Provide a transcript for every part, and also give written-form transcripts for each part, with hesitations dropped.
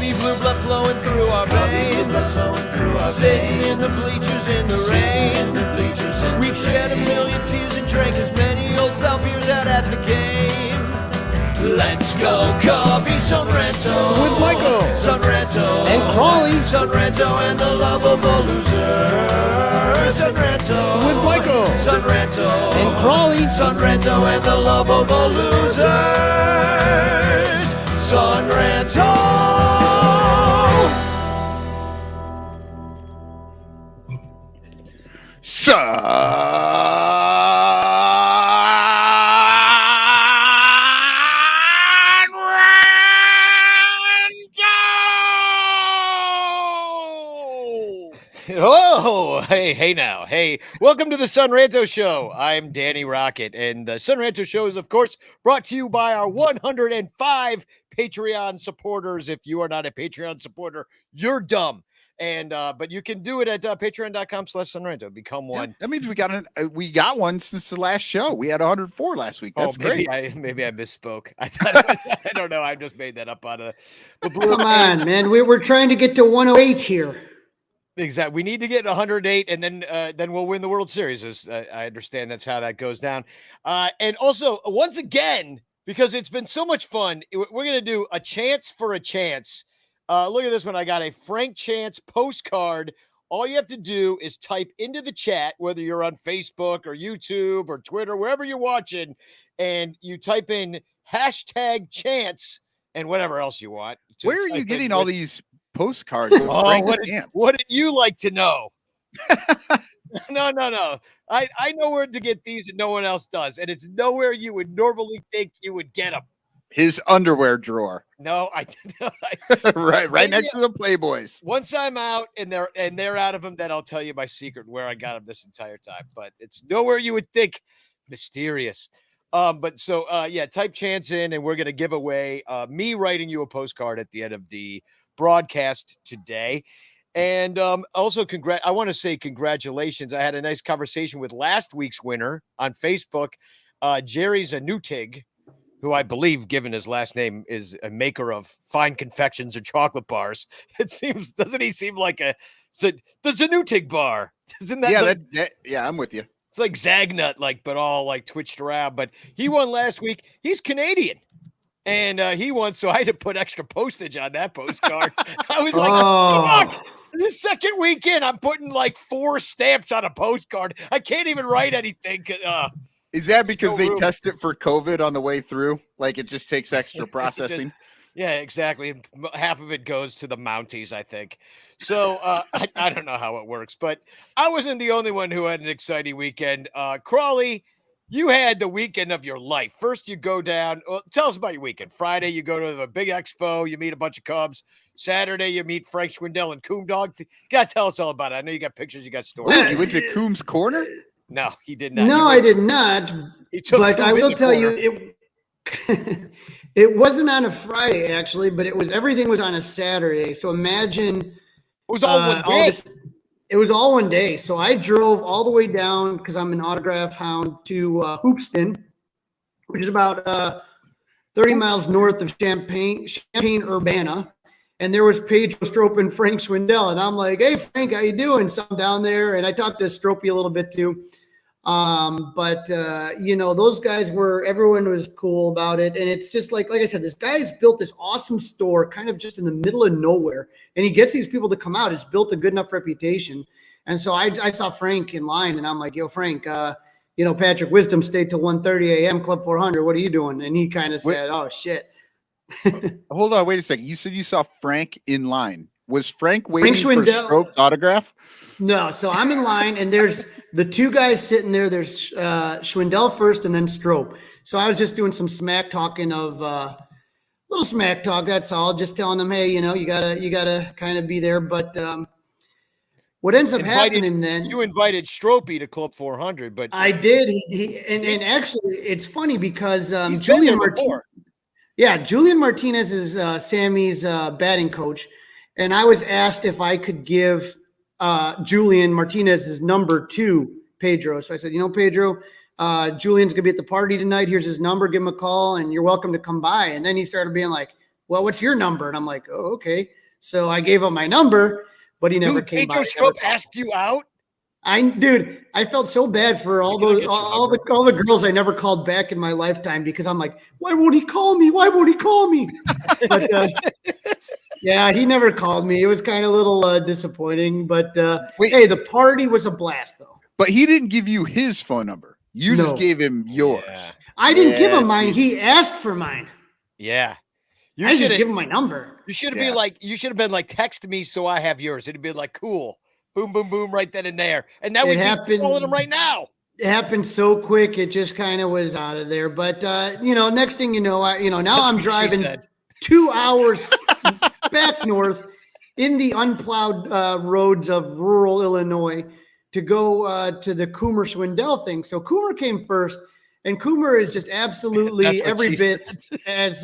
Baby blue blood flowing through our veins. Sitting in the bleachers in the rain. We've shed a million tears and drank as many old style beers out at the game. Let's go coffee, Son Ranto. With Michael. Son Ranto. And Crawly. Son Ranto and the lovable loser. Son Ranto. With Michael. Son Ranto. And Crawly. Son Ranto and the lovable losers. Son Ranto. Oh, hey now. Hey, welcome to the Son Ranto Show. I'm Danny Rocket, and the Son Ranto Show is, of course, brought to you by our 105 Patreon supporters. If you are not a Patreon supporter, you're dumb. And but you can do it at patreon.com/sonranto. Become one. Yeah, that means we got one since the last show. We had 104 last week. That's maybe great. Maybe I misspoke. I thought I don't know. I just made that up out of the blue. Come on, man. We're trying to get to 108 here. Exactly. We need to get 108, and then we'll win the World Series. I understand that's how that goes down. And also, once again, because it's been so much fun, we're going to do a chance for a chance. Look at this one. I got a Frank Chance postcard. All you have to do is type into the chat, whether you're on Facebook or YouTube or Twitter, wherever you're watching, and you type in #chance and whatever else you want. Where are you getting all these postcards? What did you like to know? No. I know where to get these and no one else does. And it's nowhere you would normally think you would get them. His underwear drawer. No, right next to the Playboys. Once I'm out and they're out of them, then I'll tell you my secret where I got them this entire time. But it's nowhere you would think. Mysterious. Type chance in and we're gonna give away me writing you a postcard at the end of the broadcast today. And also I want to say congratulations. I had a nice conversation with last week's winner on Facebook, Jerry Zanutig, who I believe, given his last name, is a maker of fine confections or chocolate bars. Doesn't he seem like the Zanutig bar? Isn't that? Yeah, I'm with you. It's like Zagnut, but all like twitched around. But he won last week. He's Canadian. And he won, so I had to put extra postage on that postcard. I was like, fuck, this second weekend, I'm putting like 4 stamps on a postcard. I can't even write anything. Is that because they test it for COVID on the way through? Like it just takes extra processing? Yeah, exactly. Half of it goes to the Mounties, I think. So I don't know how it works, but I wasn't the only one who had an exciting weekend. Crawly, you had the weekend of your life. First, you go down. Well, tell us about your weekend. Friday, you go to the big expo. You meet a bunch of Cubs. Saturday, you meet Frank Schwindel and Coomdog. You got to tell us all about it. I know you got pictures. You got stories. Wait, you went to Coom's Corner? No, he did not. No, I did not. But I will tell you, it wasn't on a Friday, actually, but everything was on a Saturday. So imagine. It was all one day. It was all one day. So I drove all the way down because I'm an autograph hound to Hoopston, which is about 30 miles north of Champaign, Urbana. And there was Pedro Strop and Frank Schwindel. And I'm like, hey, Frank, how you doing? So I'm down there. And I talked to Stropey a little bit too. Those guys everyone was cool about it. And it's just like I said, this guy's built this awesome store kind of just in the middle of nowhere. And he gets these people to come out. It's built a good enough reputation. And so I saw Frank in line and I'm like, yo, Frank, Patrick Wisdom stayed till 1:30 a.m. Club 400. What are you doing? And he kind of said, oh, shit. Hold on. Wait a second. You said you saw Frank in line. Was Frank waiting for Strope's autograph? No. So I'm in line and there's the 2 guys sitting there. There's Schwindel first and then Strop. So I was just doing some smack talking of little smack talk. That's all. Just telling them, hey, you gotta kind of be there. But what ends up happening then? You invited Stropey to Club 400, but I did. And actually, it's funny because Julian Martinez. Yeah, Julian Martinez is Sammy's batting coach, and I was asked if I could give Julian Martinez's number to Pedro. So I said, Pedro, Julian's gonna be at the party tonight. Here's his number. Give him a call, and you're welcome to come by. And then he started being like, well, what's your number? And I'm like, oh, okay. So I gave him my number, but he never came by. Pedro Strop asked you out? Dude, I felt so bad for all the girls I never called back in my lifetime because I'm like, why won't he call me? Why won't he call me? But yeah, he never called me. It was kind of a little disappointing, but hey, the party was a blast though. But he didn't give you his phone number. You just gave him yours. Yeah. I didn't give him mine. He asked for mine. Yeah. I just give him my number. You should have been like, text me so I have yours. It'd be like, cool. Boom, boom, boom, right then and there. And that would be calling him right now. It happened so quick. It just kind of was out of there. But next thing you know, now I'm driving 2 hours back north in the unplowed roads of rural Illinois to go to the Coomer Schwindel thing. So Coomer came first, and Coomer is just absolutely every bit as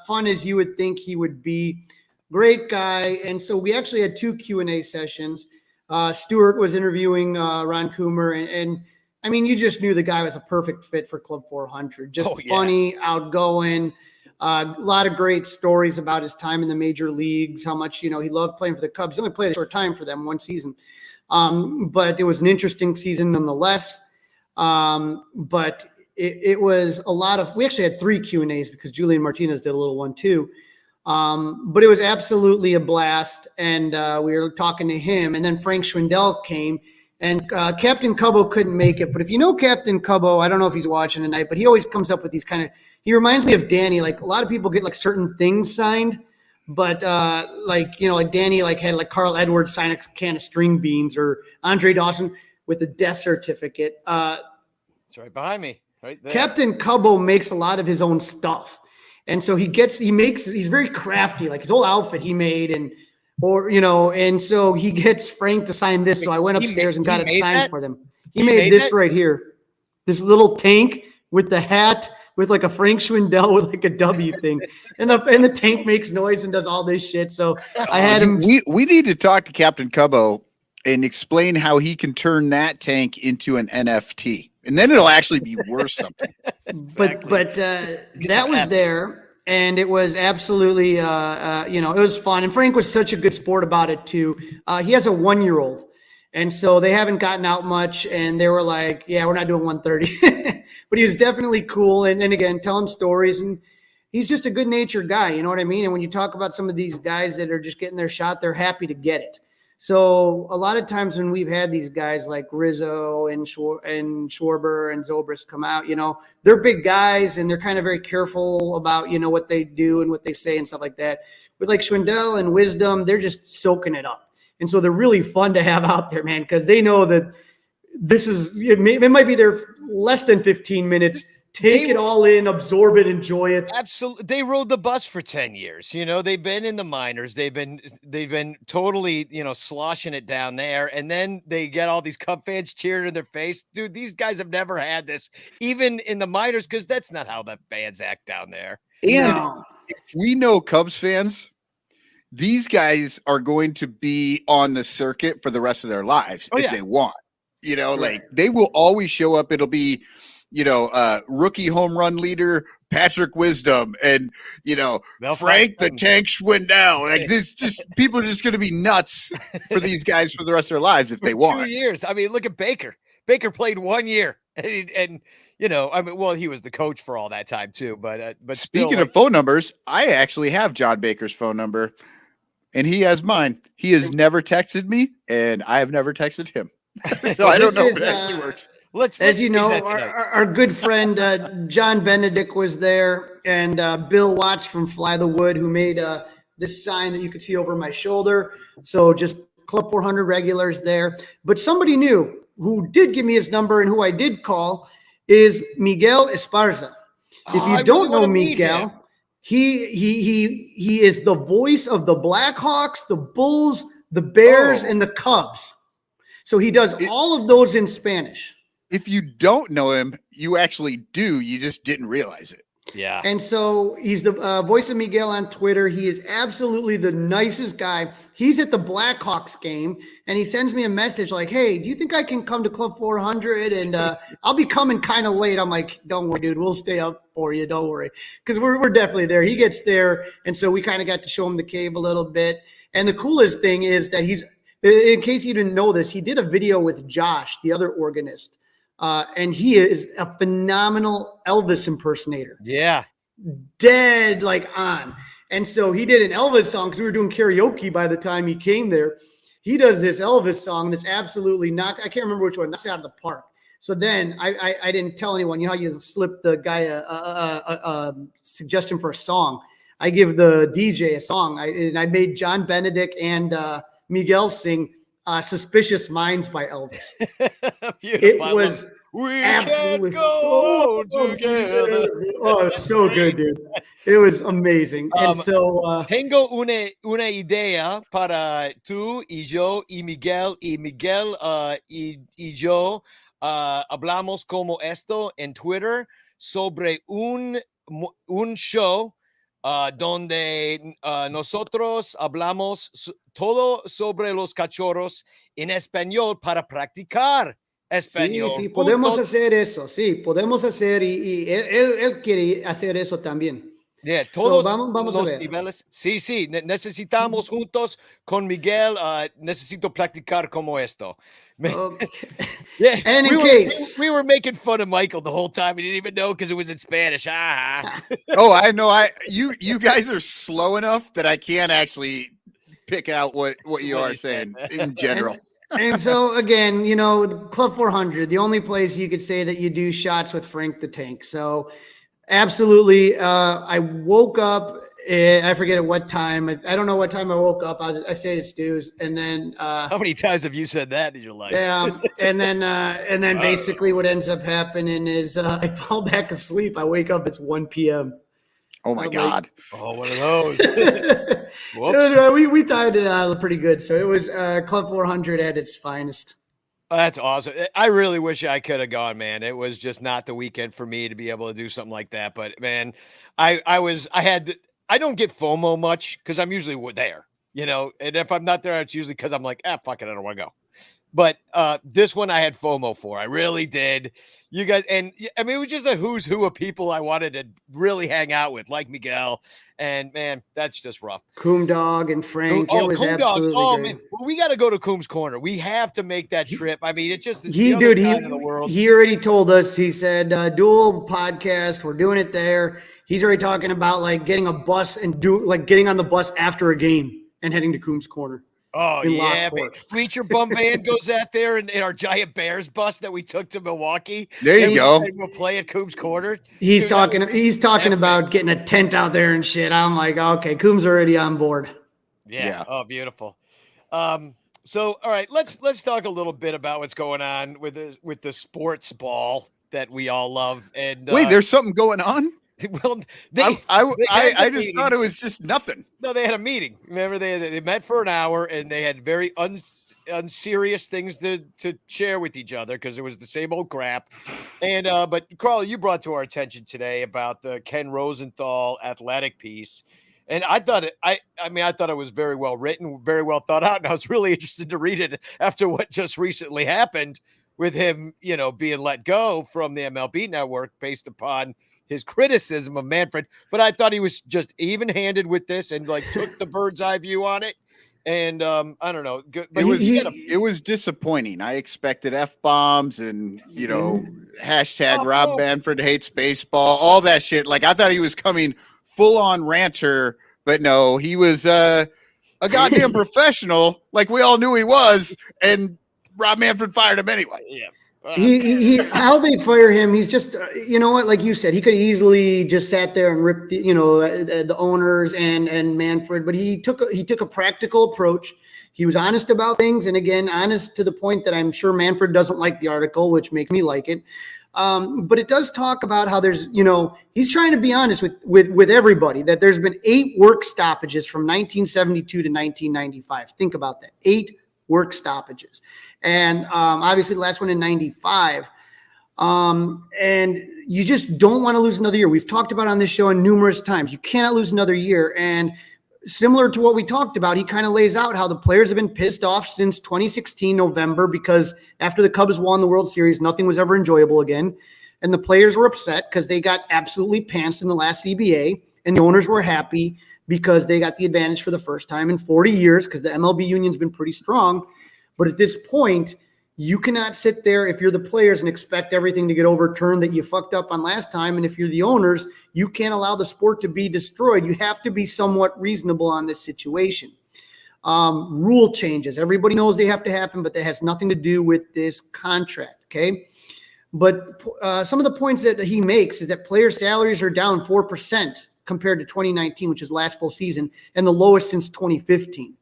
fun as you would think he would be. Great guy. And so we actually had 2 Q&A sessions. Stuart was interviewing Ron Coomer, and I mean, you just knew the guy was a perfect fit for Club 400. Just funny, outgoing, a lot of great stories about his time in the major leagues, how much, he loved playing for the Cubs. He only played a short time for them, 1 season. But it was an interesting season nonetheless. But it was a lot of, we actually had 3 Q&As because Julian Martinez did a little one too. But it was absolutely a blast. And we were talking to him, and then Frank Schwindel came, and Captain Cubbo couldn't make it. But if you know Captain Cubbo, I don't know if he's watching tonight, but he always comes up with these he reminds me of Danny. Like a lot of people get like certain things signed, but like Danny had Carl Edwards sign a can of string beans, or Andre Dawson with a death certificate. It's right behind me, right there. Captain Cubbo makes a lot of his own stuff. And so he's very crafty, like his whole outfit he made, and so he gets Frank to sign this. So I went upstairs and got it signed for them. He made this right here, this little tank with the hat with like a Frank Schwindel with like a W thing, and the tank makes noise and does all this shit. So I had him. We need to talk to Captain Cubbo and explain how he can turn that tank into an NFT. And then it'll actually be worth something. Exactly. But that was there, and it was absolutely, it was fun. And Frank was such a good sport about it too. He has a 1-year-old, and so they haven't gotten out much. And they were like, "Yeah, we're not doing 130." But he was definitely cool, and again, telling stories, and he's just a good-natured guy. You know what I mean? And when you talk about some of these guys that are just getting their shot, they're happy to get it. So a lot of times when we've had these guys like Rizzo and Schwarber and Zobrist come out, they're big guys and they're kind of very careful about, what they do and what they say and stuff like that. But like Schwindel and Wisdom, they're just soaking it up. And so they're really fun to have out there, man, because they know that it might be there less than 15 minutes. Take it all in, absorb it, enjoy it. Absolutely. They rode the bus for 10 years. They've been in the minors. They've been totally, sloshing it down there. And then they get all these Cub fans cheering in their face. Dude, these guys have never had this, even in the minors, because that's not how the fans act down there. And if we know Cubs fans, these guys are going to be on the circuit for the rest of their lives if they want. Like they will always show up. It'll be, rookie home run leader Patrick Wisdom and Frank the Tank Schwindel. Like this, just people are just going to be nuts for these guys for the rest of their lives if they want. 2 years. I mean, look at Baker. Baker played 1 year, and he was the coach for all that time too. But speaking of phone numbers, I actually have John Baker's phone number, and he has mine. He has never texted me, and I have never texted him. So I don't know if it actually works. As you know, our good friend John Benedict was there, and Bill Watts from Fly the Wood, who made this sign that you could see over my shoulder. So just Club 400 regulars there. But somebody new who did give me his number and who I did call is Miguel Esparza. If you don't know Miguel, he is the voice of the Blackhawks, the Bulls, the Bears, and the Cubs. So he does all of those in Spanish. If you don't know him, you actually do. You just didn't realize it. Yeah. And so he's the voice of Miguel on Twitter. He is absolutely the nicest guy. He's at the Blackhawks game, and he sends me a message like, hey, do you think I can come to Club 400? And I'll be coming kind of late. I'm like, don't worry, dude. We'll stay up for you. Don't worry. Because we're definitely there. He gets there, and so we kind of got to show him the cave a little bit. And the coolest thing is that in case you didn't know this, he did a video with Josh, the other organist. And he is a phenomenal Elvis impersonator. Yeah. Dead like on. And so he did an Elvis song because we were doing karaoke by the time he came there. He does this Elvis song that's absolutely I can't remember which one, knocks it out of the park. So then I didn't tell anyone, you know how you slip the guy a suggestion for a song. I give the DJ a song. I made John Benedict and Miguel sing Suspicious Minds by Elvis. It was absolutely go together. Oh, so good, dude. It was amazing. And so tengo una idea para tú y yo y Miguel y yo hablamos como esto en Twitter sobre un show donde nosotros hablamos todo sobre los cachorros en español para practicar español. Sí, podemos hacer eso. Sí, podemos hacer y él quiere hacer eso también. Yeah, todos vamos los a ver. niveles. Sí, necesitamos juntos con Miguel. Necesito practicar como esto. Okay. Yeah, and we were making fun of Michael the whole time. We didn't even know because it was in Spanish. Oh, I know. You guys are slow enough that I can't actually pick out what you are saying in general. And so again, you know, Club 400, the only place you could say that you do shots with Frank the Tank. So absolutely. I woke up, I forget at what time. I don't know what time I woke up. I stayed at Stu's, and then how many times have you said that in your life? Yeah, and then basically what ends up happening is I fall back asleep. I wake up, it's 1 p.m. Oh my God. Oh, one of those. We timed it out pretty good. So it was Club 400 at its finest. That's awesome. I really wish I could have gone, man. It was just not the weekend for me to be able to do something like that. But man, I don't get FOMO much because I'm usually there, you know, and if I'm not there, it's usually because I'm like, fuck it, I don't want to go. But this one I had FOMO for. I really did. You guys, and I mean, it was just a who's who of people I wanted to really hang out with, like Miguel. And man, that's just rough. Coomdog and Frank. It was absolutely great. Man, well, we got to go to Coom's Corner. We have to make that trip. I mean, it's just he already told us. He said dual podcast. We're doing it there. He's already talking about like getting a bus and getting on the bus after a game and heading to Coom's Corner. Oh, yeah. Bleacher Bum Band goes out there in our giant Bears bus that we took to Milwaukee. There you go. We'll play at Coom's Corner. He's talking about getting a tent out there and shit. I'm like, okay, Coom's already on board. Yeah. Oh, beautiful. So, all right, let's talk a little bit about what's going on with the sports ball that we all love. And wait, there's something going on? Well, I just thought it was just nothing. No, they had a meeting. Remember, they met for an hour and they had very unserious things to share with each other because it was the same old crap. And but Crawly, you brought to our attention today about the Ken Rosenthal athletic piece. And I thought it was very well written, very well thought out, and I was really interested to read it after what just recently happened with him, you know, being let go from the MLB network based upon his criticism of Manfred. But I thought he was just even-handed with this and like took the bird's eye view on it. And I don't know. But it was disappointing. I expected F-bombs and, you know, hashtag Rob Manfred hates baseball, all that shit. Like I thought he was coming full-on rancher, but no, he was a goddamn professional, like we all knew he was, and Rob Manfred fired him anyway. Yeah. How they fire him, he's just, you know what, like you said, he could easily just sat there and ripped the owners and Manfred, but he took a practical approach. He was honest about things, and again, honest to the point that I'm sure Manfred doesn't like the article, which makes me like it. But it does talk about how there's, you know, he's trying to be honest with everybody, that there's been 8 work stoppages from 1972 to 1995. Think about that. 8 work stoppages. And obviously the last one in 95. And you just don't want to lose another year. We've talked about on this show numerous times. You cannot lose another year. And similar to what we talked about, he kind of lays out how the players have been pissed off since 2016 November, because after the Cubs won the World Series, nothing was ever enjoyable again. And the players were upset because they got absolutely pantsed in the last CBA, and the owners were happy because they got the advantage for the first time in 40 years, because the MLB union's been pretty strong. But at this point, you cannot sit there if you're the players and expect everything to get overturned that you fucked up on last time. And if you're the owners, you can't allow the sport to be destroyed. You have to be somewhat reasonable on this situation. Rule changes. Everybody knows they have to happen, but that has nothing to do with this contract, okay? But some of the points that he makes is that player salaries are down 4% compared to 2019, which is last full season, and the lowest since 2015.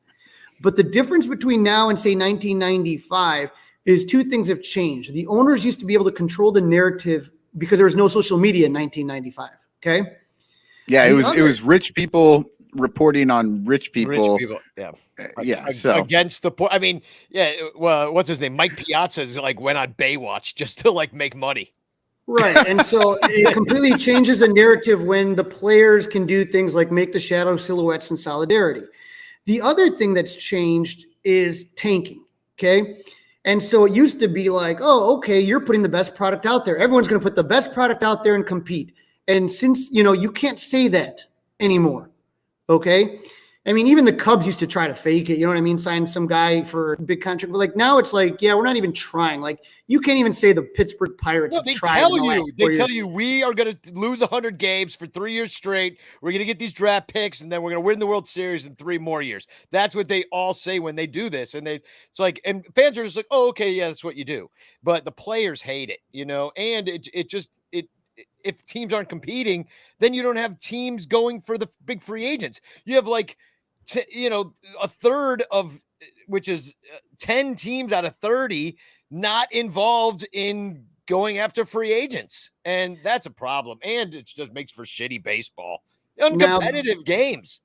But the difference between now and, say, 1995 is two things have changed. The owners used to be able to control the narrative because there was no social media in 1995. Okay. Yeah, it was rich people reporting on rich people. Yeah. Yeah. So against the point. I mean, yeah. Well, what's his name? Mike Piazza is like went on Baywatch just to like make money. Right. And so it completely changes the narrative when the players can do things like make the shadow silhouettes in solidarity. The other thing that's changed is tanking. Okay. And so it used to be like, oh, okay, you're putting the best product out there. Everyone's going to put the best product out there and compete. And since, you can't say that anymore. Okay. I mean, even the Cubs used to try to fake it. You know what I mean? Sign some guy for a big contract. But like now it's like, yeah, we're not even trying. Like you can't even say the Pittsburgh Pirates. No, they tell you we are going to lose 100 games for 3 years straight. We're going to get these draft picks, and then we're going to win the World Series in 3 more years. That's what they all say when they do this. And it's like, and fans are just like, oh, okay, yeah, that's what you do. But the players hate it, and if teams aren't competing, then you don't have teams going for the big free agents. You have like, a third of, which is 10 teams out of 30 not involved in going after free agents. And that's a problem. And it just makes for shitty baseball, uncompetitive games.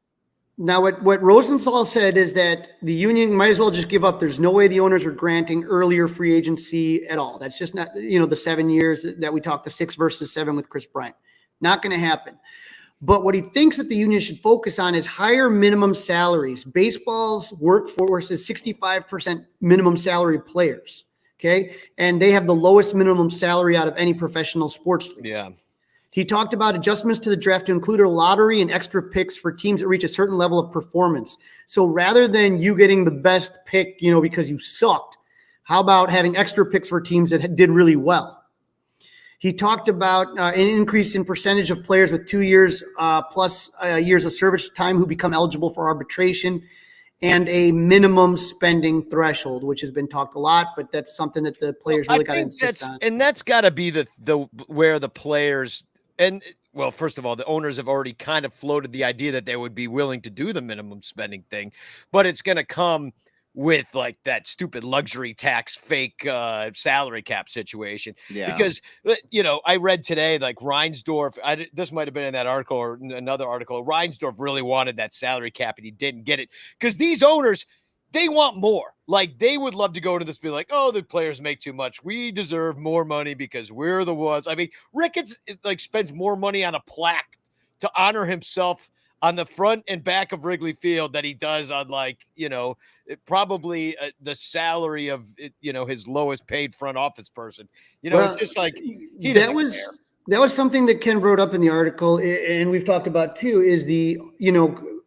Now, what Rosenthal said is that the union might as well just give up. There's no way the owners are granting earlier free agency at all. That's just not, the 7 years that we talked, the 6 versus 7 with Chris Bryant. Not going to happen. But what he thinks that the union should focus on is higher minimum salaries. Baseball's workforce is 65% minimum salary players, okay? And they have the lowest minimum salary out of any professional sports league. Yeah. He talked about adjustments to the draft to include a lottery and extra picks for teams that reach a certain level of performance. So rather than you getting the best pick, because you sucked, how about having extra picks for teams that did really well? He talked about an increase in percentage of players with 2 years plus years of service time who become eligible for arbitration, and a minimum spending threshold, which has been talked a lot, but that's something that the players really got to insist on. And that's got to be the where the players well, first of all, the owners have already kind of floated the idea that they would be willing to do the minimum spending thing, but it's going to come with like that stupid luxury tax fake salary cap situation. Yeah. Because, I read today, like Reinsdorf, this might've been in that article or another article. Reinsdorf really wanted that salary cap and he didn't get it because these owners, they want more. Like they would love to go to this, be like, oh, the players make too much. We deserve more money because we're the ones. I mean, Ricketts spends more money on a plaque to honor himself on the front and back of Wrigley Field that he does on probably the salary of, his lowest paid front office person. It's just like that was something that Ken wrote up in the article, and we've talked about too, is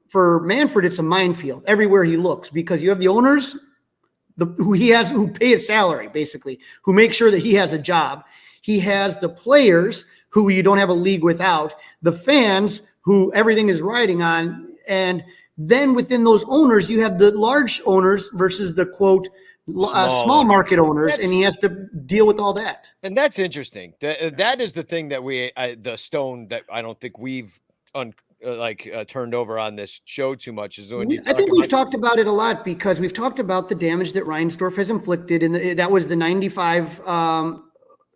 for Manfred, it's a minefield everywhere he looks because you have the owners who pay his salary, basically, who make sure that he has a job. He has the players who you don't have a league without, the fans who everything is riding on. And then within those owners, you have the large owners versus the quote, small market owners. And he has to deal with all that. And that's interesting. That is the thing that the stone that I don't think we've turned over on this show too much is when I think we've talked about it a lot because we've talked about the damage that Reinsdorf has inflicted. And that was the 95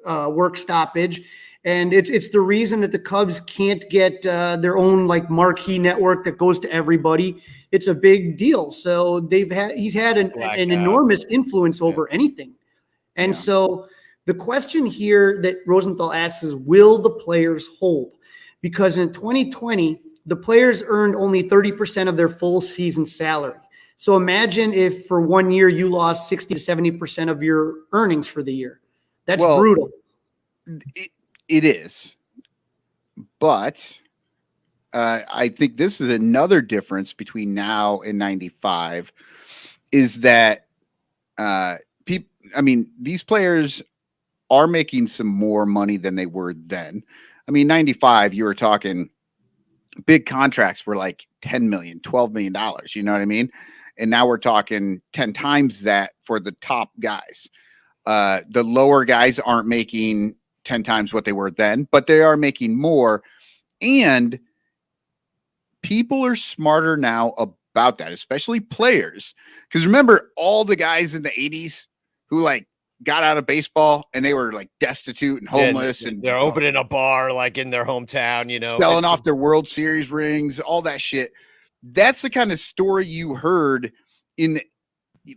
work stoppage. And it's the reason that the Cubs can't get their own marquee network that goes to everybody. It's a big deal. So he's had an enormous influence over anything. And so The question here that Rosenthal asks is, will the players hold? Because in 2020, the players earned only 30% of their full season salary. So imagine if for 1 year you lost 60 to 70% of your earnings for the year. That's brutal. It is. But I think this is another difference between now and 95 is that these players are making some more money than they were then. I mean, 95, you were talking big contracts were like $10 million, $12 million. You know what I mean? And now we're talking 10 times that for the top guys. The lower guys aren't making 10 times what they were then, but they are making more. And people are smarter now about that, especially players. Because remember all the guys in the 80s who like got out of baseball and they were like destitute and homeless, and they're opening a bar like in their hometown, you know, selling off their World Series rings, all that shit. That's the kind of story you heard in the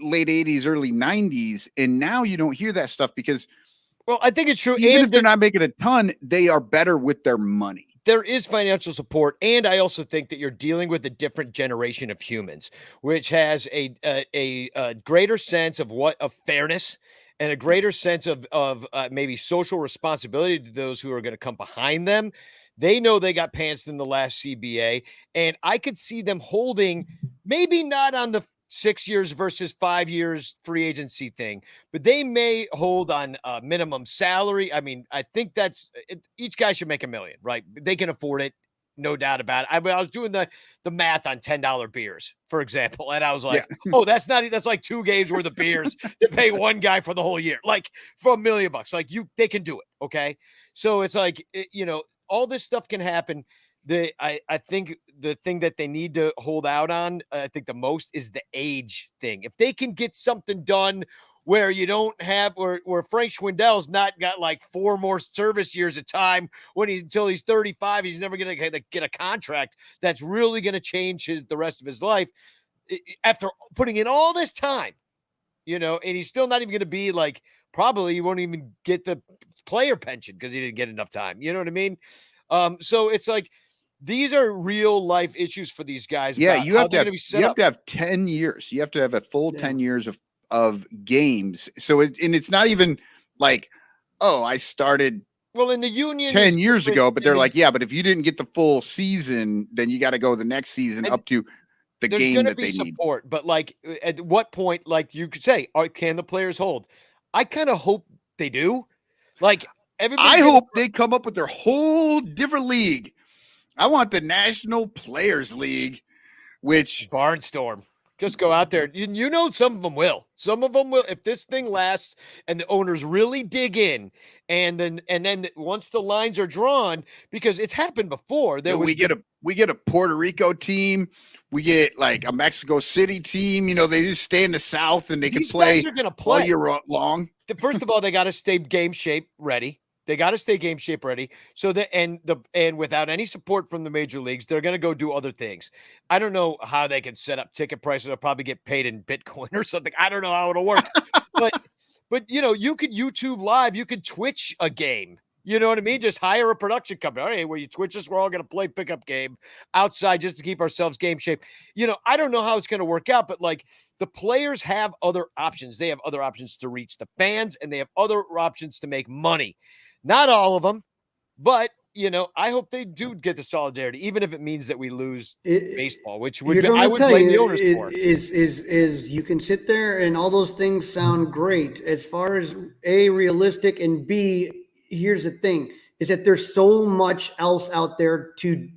late 80s, early 90s. And now you don't hear that stuff because, well, I think it's true. Even and if they're not making a ton, they are better with their money. There is financial support, and I also think that you're dealing with a different generation of humans, which has a greater sense of fairness and a greater sense of maybe social responsibility to those who are going to come behind them. They know they got pantsed in the last CBA, and I could see them holding, maybe not on the 6 years versus 5 years free agency thing, but they may hold on minimum salary. I mean, I think that's it, each guy should make $1 million, right? They can afford it. No doubt about it. I was doing the math on $10 beers, for example. And I was like, oh, that's like 2 games worth of beers to pay one guy for the whole year, like for $1 million bucks. Like they can do it. Okay. So it's like, all this stuff can happen. I think the thing that they need to hold out on, I think the most is the age thing. If they can get something done where you don't have, where Frank Schwindel's not got like 4 more service years of time until he's 35, he's never going to get a contract that's really going to change the rest of his life after putting in all this time, and he's still not even going to be like, probably he won't even get the player pension because he didn't get enough time. You know what I mean? So it's like, these are real life issues for these guys. Yeah, you have to have 10 years. You have to have a full 10 years of games. So it's not even like, oh, I started in the union 10 years ago, but they're like, yeah, but if you didn't get the full season, then you got to go the next season up to the game that they need. Support, but like, at what point, like you could say, can the players hold? I kind of hope they do. Like, I hope they come up with their whole different league. I want the National Players League, which barnstorm. Just go out there. Some of them will. Some of them will. If this thing lasts and the owners really dig in, and then once the lines are drawn, because it's happened before. We get a Puerto Rico team. We get like a Mexico City team. They just stay in the South and they can play all year long. First of all, they got to stay game shape ready. They got to stay game shape ready. So and without any support from the major leagues, they're going to go do other things. I don't know how they can set up ticket prices. They'll probably get paid in Bitcoin or something. I don't know how it'll work. but you could YouTube live. You could Twitch a game. You know what I mean? Just hire a production company. All right, where you Twitch us, we're all going to play pickup game outside just to keep ourselves game shape. I don't know how it's going to work out, but like the players have other options. They have other options to reach the fans, and they have other options to make money. Not all of them, but I hope they do get the solidarity, even if it means that we lose baseball, which I would blame the owners for. Is you can sit there and all those things sound great as far as A, realistic, and B, here's the thing, is that there's so much else out there to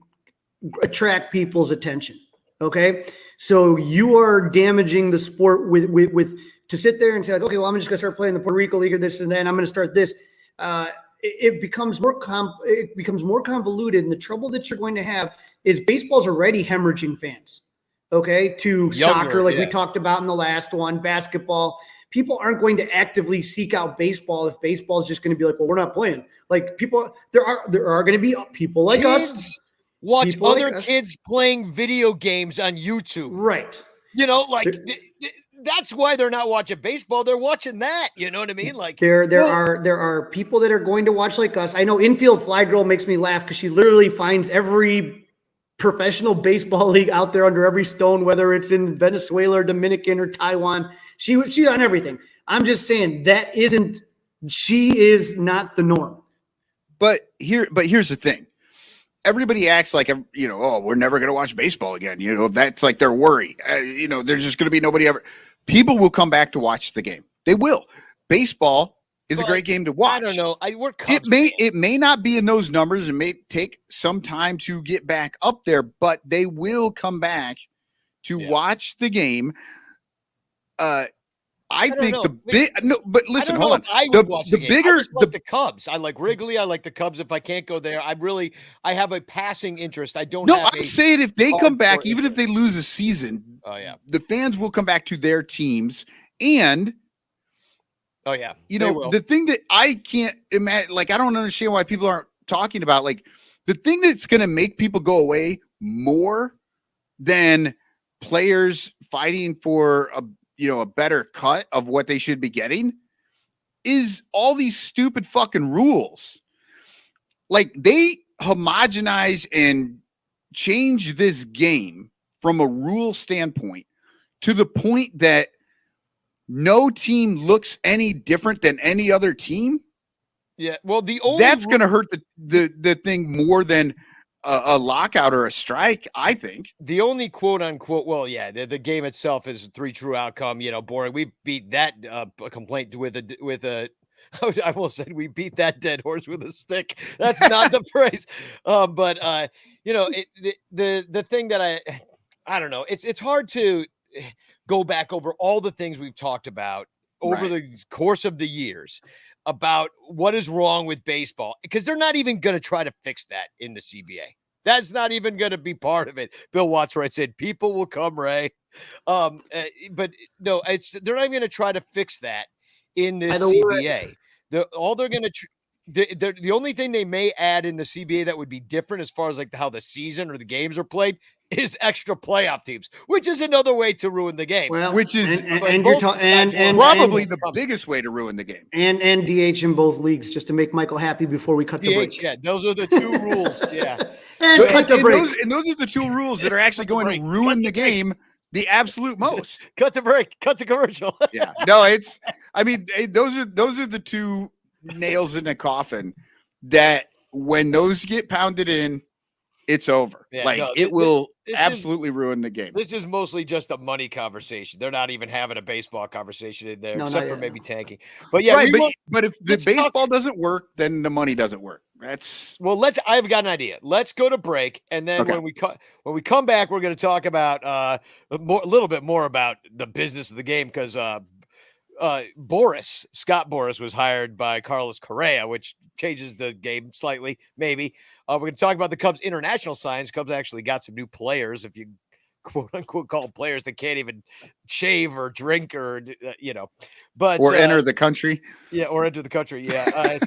attract people's attention. Okay. So you are damaging the sport with to sit there and say, like, okay, well, I'm just going to start playing the Puerto Rico League or this and that. And I'm going to start this. It becomes more convoluted, and the trouble that you're going to have is baseball's already hemorrhaging fans. Okay, to soccer, like we talked about in the last one, basketball. People aren't going to actively seek out baseball if baseball is just going to be like, well, we're not playing. Like there are going to be people like us watch other kids playing video games on YouTube, right? that's why they're not watching baseball. They're watching that. You know what I mean? Like there are people that are going to watch like us. I know Infield Fly Girl makes me laugh because she literally finds every professional baseball league out there under every stone, whether it's in Venezuela or Dominican or Taiwan. She's on everything. I'm just saying she is not the norm. But here's the thing. Everybody acts like, oh, we're never going to watch baseball again. That's like their worry. There's just going to be nobody ever. People will come back to watch the game. They will. Baseball is a great game to watch. I don't know. It may not be in those numbers. It may take some time to get back up there, but they will come back to watch the game. I think but listen, hold on. I would watch the bigger, I just like the Cubs. I like Wrigley. I like the Cubs. If I can't go there, I have a passing interest. I don't. No, I'm saying if they come back, even if they lose a season, the fans will come back to their teams. And the thing that I can't imagine, like, I don't understand why people aren't talking about, like, the thing that's going to make people go away more than players fighting for a better cut of what they should be getting is all these stupid fucking rules. Like, they homogenize and change this game from a rule standpoint to the point that no team looks any different than any other team. Yeah. Well, that's going to hurt the thing more than a lockout or a strike, I think. The only quote unquote, the game itself is a 3 true outcome, boring. We beat that complaint with a I almost said we beat that dead horse with a stick. That's not the phrase. But the thing that I don't know, it's hard to go back over all the things we've talked about over the course of the years about what is wrong with baseball, because they're not even going to try to fix that in the CBA. That's not even going to be part of it. Bill Watts said, people will come, Ray. But no, they're not going to try to fix that in this CBA. The only thing they may add in the CBA that would be different as far as like how the season or the games are played is extra playoff teams, which is another way to ruin the game. Well, which is probably the biggest way to ruin the game. And DH in both leagues, just to make Michael happy before we cut the break. Yeah, those are the 2 rules. Yeah. And cut the break. Those are the 2 rules that are actually going to ruin the game the absolute most. Cut the break. Cut the commercial. Yeah. No, those are the 2 nails in the coffin that when those get pounded in, it's over. Yeah, it will absolutely ruin the game. This is mostly just a money conversation. They're not even having a baseball conversation in there, except for maybe tanking. But yeah, but if the baseball doesn't work, then the money doesn't work. I've got an idea. Let's go to break, and then when we come back, we're going to talk about a little bit more about the business of the game, because Scott Boras was hired by Carlos Correa, which changes the game slightly, maybe. We're going to talk about the Cubs' international signs. Cubs actually got some new players, if you quote unquote call players that can't even shave or drink or enter the country. Yeah, or enter the country. Yeah.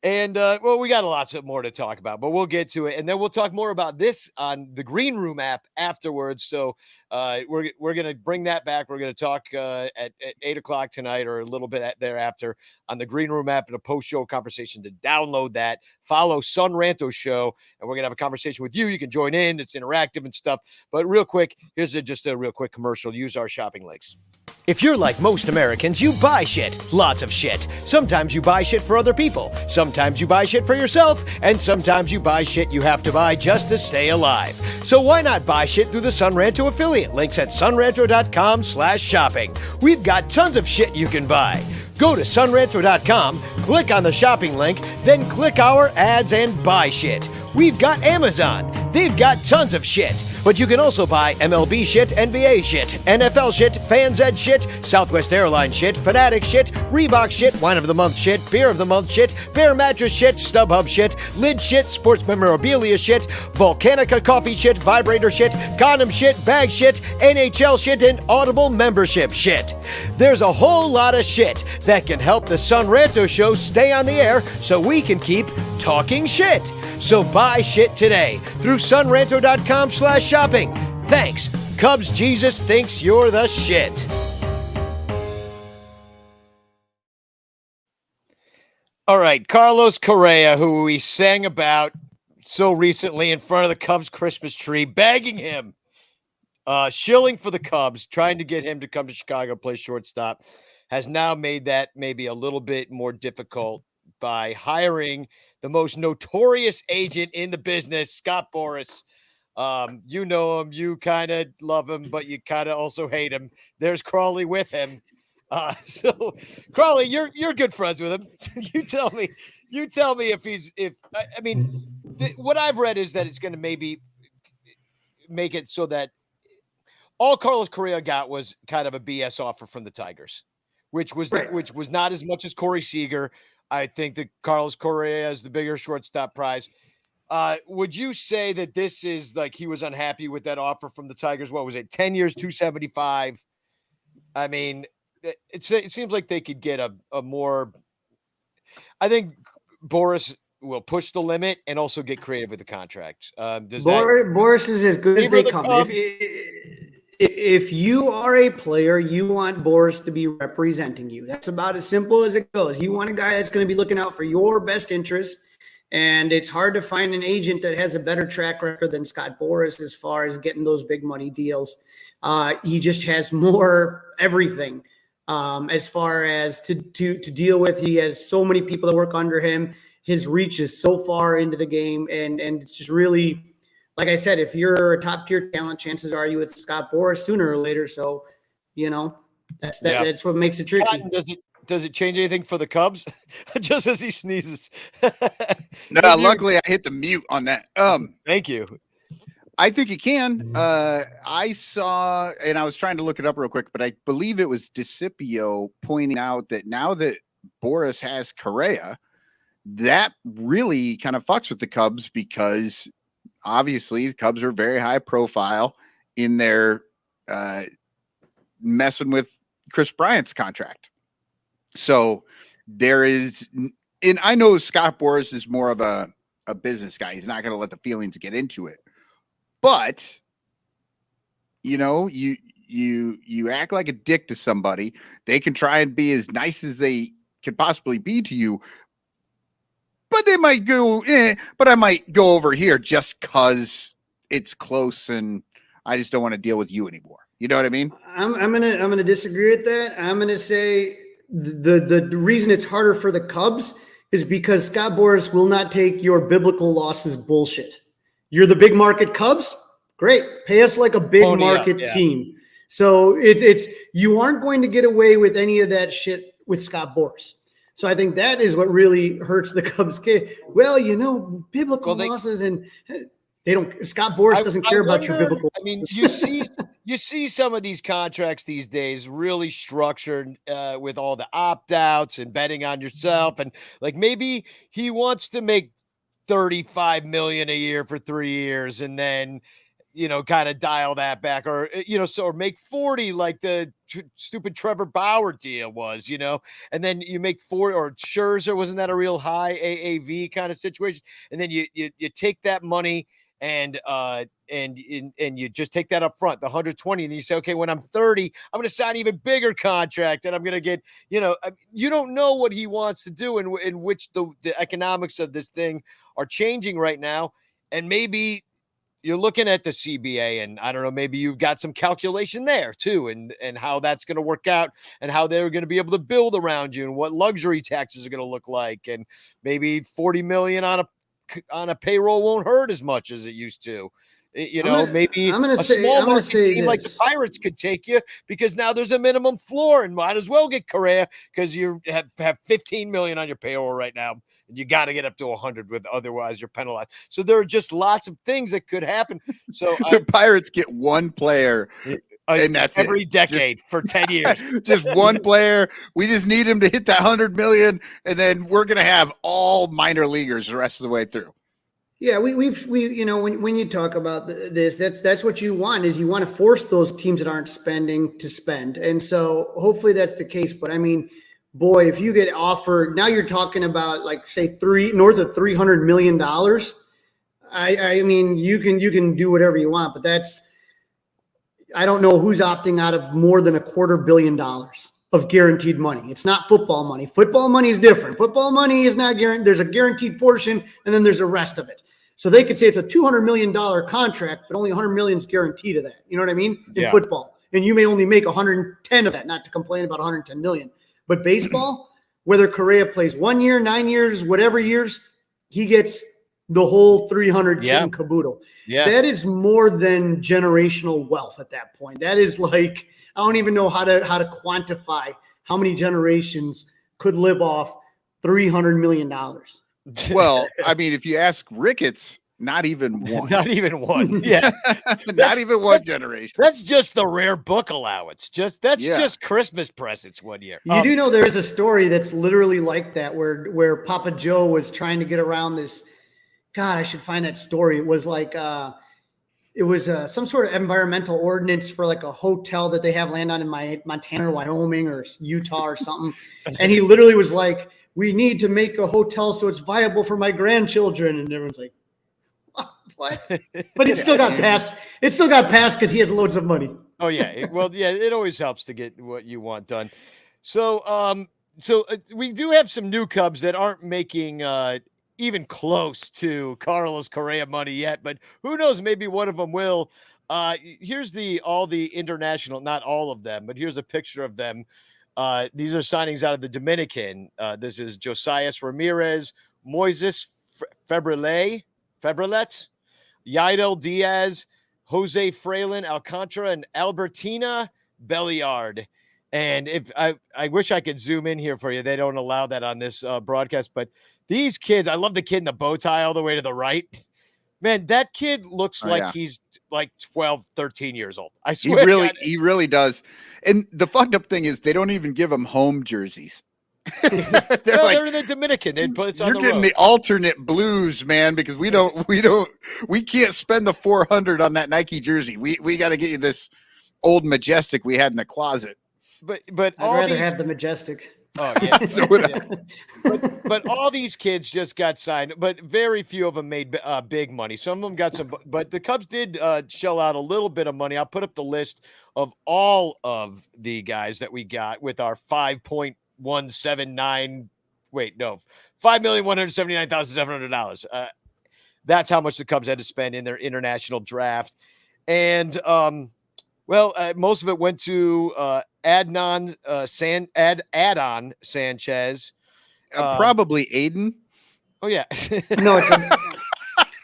And we got a lot more to talk about, but we'll get to it, and then we'll talk more about this on the Green Room app afterwards. So we're going to bring that back. We're going to talk at 8:00 tonight, or a little bit thereafter, on the Green Room app, and a post-show conversation. To download that, follow Son Ranto Show, and we're going to have a conversation with you. You can join in; it's interactive and stuff. But real quick, here's just a real quick commercial. Use our shopping links. If you're like most Americans, you buy shit. Lots of shit. Sometimes you buy shit for other people. Sometimes you buy shit for yourself. And sometimes you buy shit you have to buy just to stay alive. So why not buy shit through the Son Ranto affiliate? Links at sonranto.com/shopping. We've got tons of shit you can buy. Go to sonranto.com, click on the shopping link, then click our ads and buy shit. We've got Amazon. They've got tons of shit. But you can also buy MLB shit, NBA shit, NFL shit, Fans Ed shit, Southwest Airlines shit, Fanatic shit, Reebok shit, Wine of the Month shit, Beer of the Month shit, Bear Mattress shit, StubHub shit, Lid shit, Sports Memorabilia shit, Volcanica coffee shit, Vibrator shit, Condom shit, Bag shit, NHL shit, and Audible membership shit. There's a whole lot of shit that can help the Son Ranto Show stay on the air so we can keep talking shit. So buy shit today through sonranto.com/shopping. Thanks. Cubs Jesus thinks you're the shit. All right, Carlos Correa, who we sang about so recently in front of the Cubs Christmas tree, begging him, shilling for the Cubs, trying to get him to come to Chicago, play shortstop, has now made that maybe a little bit more difficult by hiring the most notorious agent in the business, Scott Boras. You know him, you kind of love him, but you kind of also hate him. There's Crawly with him. So Crawly, you're good friends with him. You tell me I mean, what I've read is that it's going to maybe make it so that all Carlos Correa got was kind of a BS offer from the Tigers, which was not as much as Corey Seager. I think that Carlos Correa is the bigger shortstop prize. Would you say that this is like he was unhappy with that offer from the Tigers? What was it? 10 years, 275. I mean, it seems like they could get a more. I think Boras will push the limit and also get creative with the contract. Boras is as good as they come. If you are a player, you want Boras to be representing you. That's about as simple as it goes. You want a guy that's going to be looking out for your best interest. And it's hard to find an agent that has a better track record than Scott Boras as far as getting those big money deals. He just has more everything as far as to deal with. He has so many people that work under him. His reach is so far into the game. And it's just really, like I said, if you're a top tier talent, chances are you with Scott Boras sooner or later. So, that's what makes it tricky. Cotton, does it change anything for the Cubs? Just as he sneezes. No, luckily I hit the mute on that. Thank you. I think it can. I saw, and I was trying to look it up real quick, but I believe it was DeCipio pointing out that now that Boras has Correa, that really kind of fucks with the Cubs because obviously the Cubs are very high profile in their messing with Chris Bryant's contract. So there is, and I know Scott Boras is more of a business guy. He's not going to let the feelings get into it. But, you act like a dick to somebody. They can try and be as nice as they can possibly be to you. But they might go, but I might go over here just because it's close and I just don't want to deal with you anymore. You know what I mean? I'm gonna disagree with that. I'm gonna say the reason it's harder for the Cubs is because Scott Boras will not take your biblical losses bullshit. You're the big market Cubs? Great. Pay us like a big market team. So it's you aren't going to get away with any of that shit with Scott Boras. So I think that is what really hurts the Cubs kid. Well, biblical losses and they don't. Scott Boras doesn't care about your biblical. I mean, you see some of these contracts these days really structured with all the opt-outs and betting on yourself, and like maybe he wants to make $35 million a year for 3 years, and then kind of dial that back, or or make 40 like the stupid Trevor Bauer deal was, and then you make 4, or Scherzer, wasn't that a real high AAV kind of situation? And then you take that money and you just take that up front, the 120, and you say, okay, when I'm 30, I'm going to sign an even bigger contract, and I'm going to get, you don't know what he wants to do, and in which the economics of this thing are changing right now, and maybe you're looking at the CBA, and I don't know, maybe you've got some calculation there too, and how that's going to work out, and how they're going to be able to build around you, and what luxury taxes are going to look like, and maybe 40 million on a payroll won't hurt as much as it used to. Maybe a small market team like the Pirates could take you because now there's a minimum floor, and might as well get Correa because you have 15 million on your payroll right now. And you got to get up to 100 with, otherwise you're penalized. So there are just lots of things that could happen. So the Pirates get one player, and that's every decade for 10 years. Just one player. We just need him to hit that 100 million, and then we're going to have all minor leaguers the rest of the way through. Yeah, we when you talk about this, that's what you want, is you want to force those teams that aren't spending to spend. And so hopefully that's the case. But I mean, boy, if you get offered, now you're talking about like say north of $300 million. I mean, you can do whatever you want, but I don't know who's opting out of more than $250 million. of guaranteed money. It's not football money. Football money is different. Football money is not guaranteed. There's a guaranteed portion, and then there's the rest of it. So they could say it's a $200 million contract, but only $100 million is guaranteed of that. You know what I mean? In football. And you may only make 110 of that, not to complain about 110 million. But baseball, whether Correa plays 1 year, 9 years, whatever years, he gets the whole 300 kit and caboodle. Yeah. That is more than generational wealth at that point. That is like, I don't even know how to quantify how many generations could live off $300 million. Well, I mean, if you ask Ricketts, not even one. Not even one. Yeah. Not even one generation. That's just the rare book allowance. That's just Christmas presents 1 year. You do know there's a story that's literally like that where Papa Joe was trying to get around this. God, I should find that story. It was like it was some sort of environmental ordinance for like a hotel that they have land on in Montana or Wyoming or Utah or something. And he literally was like, we need to make a hotel so it's viable for my grandchildren. And everyone's like, what? But it still got passed. It still got passed because he has loads of money. Oh, yeah. Well, yeah, it always helps to get what you want done. So we do have some new Cubs that aren't making even close to Carlos Correa money yet, but who knows? Maybe one of them will. Here's all the international, not all of them, but here's a picture of them. These are signings out of the Dominican. This is Josias Ramirez, Moises Febrelet, Yaidel Diaz, Jose Frelin Alcantara, and Albertina Belliard. And if I wish I could zoom in here for you. They don't allow that on this broadcast, but these kids, I love the kid in the bow tie all the way to the right. Man, that kid looks he's like 12, 13 years old. I swear. He really does. And the fucked up thing is they don't even give him home jerseys. They're in the Dominican. You're getting the alternate blues, man, because we can't spend the $400 on that Nike jersey. We got to get you this old Majestic we had in the closet. But I'd rather have the Majestic. Oh yeah. But all these kids just got signed, but very few of them made big money. Some of them got some, but the Cubs did shell out a little bit of money. I'll put up the list of all of the guys that we got with our $5,179,700. That's how much the Cubs had to spend in their international draft, and most of it went to Adnan Sanchez. Probably Aiden. Oh yeah. No, it's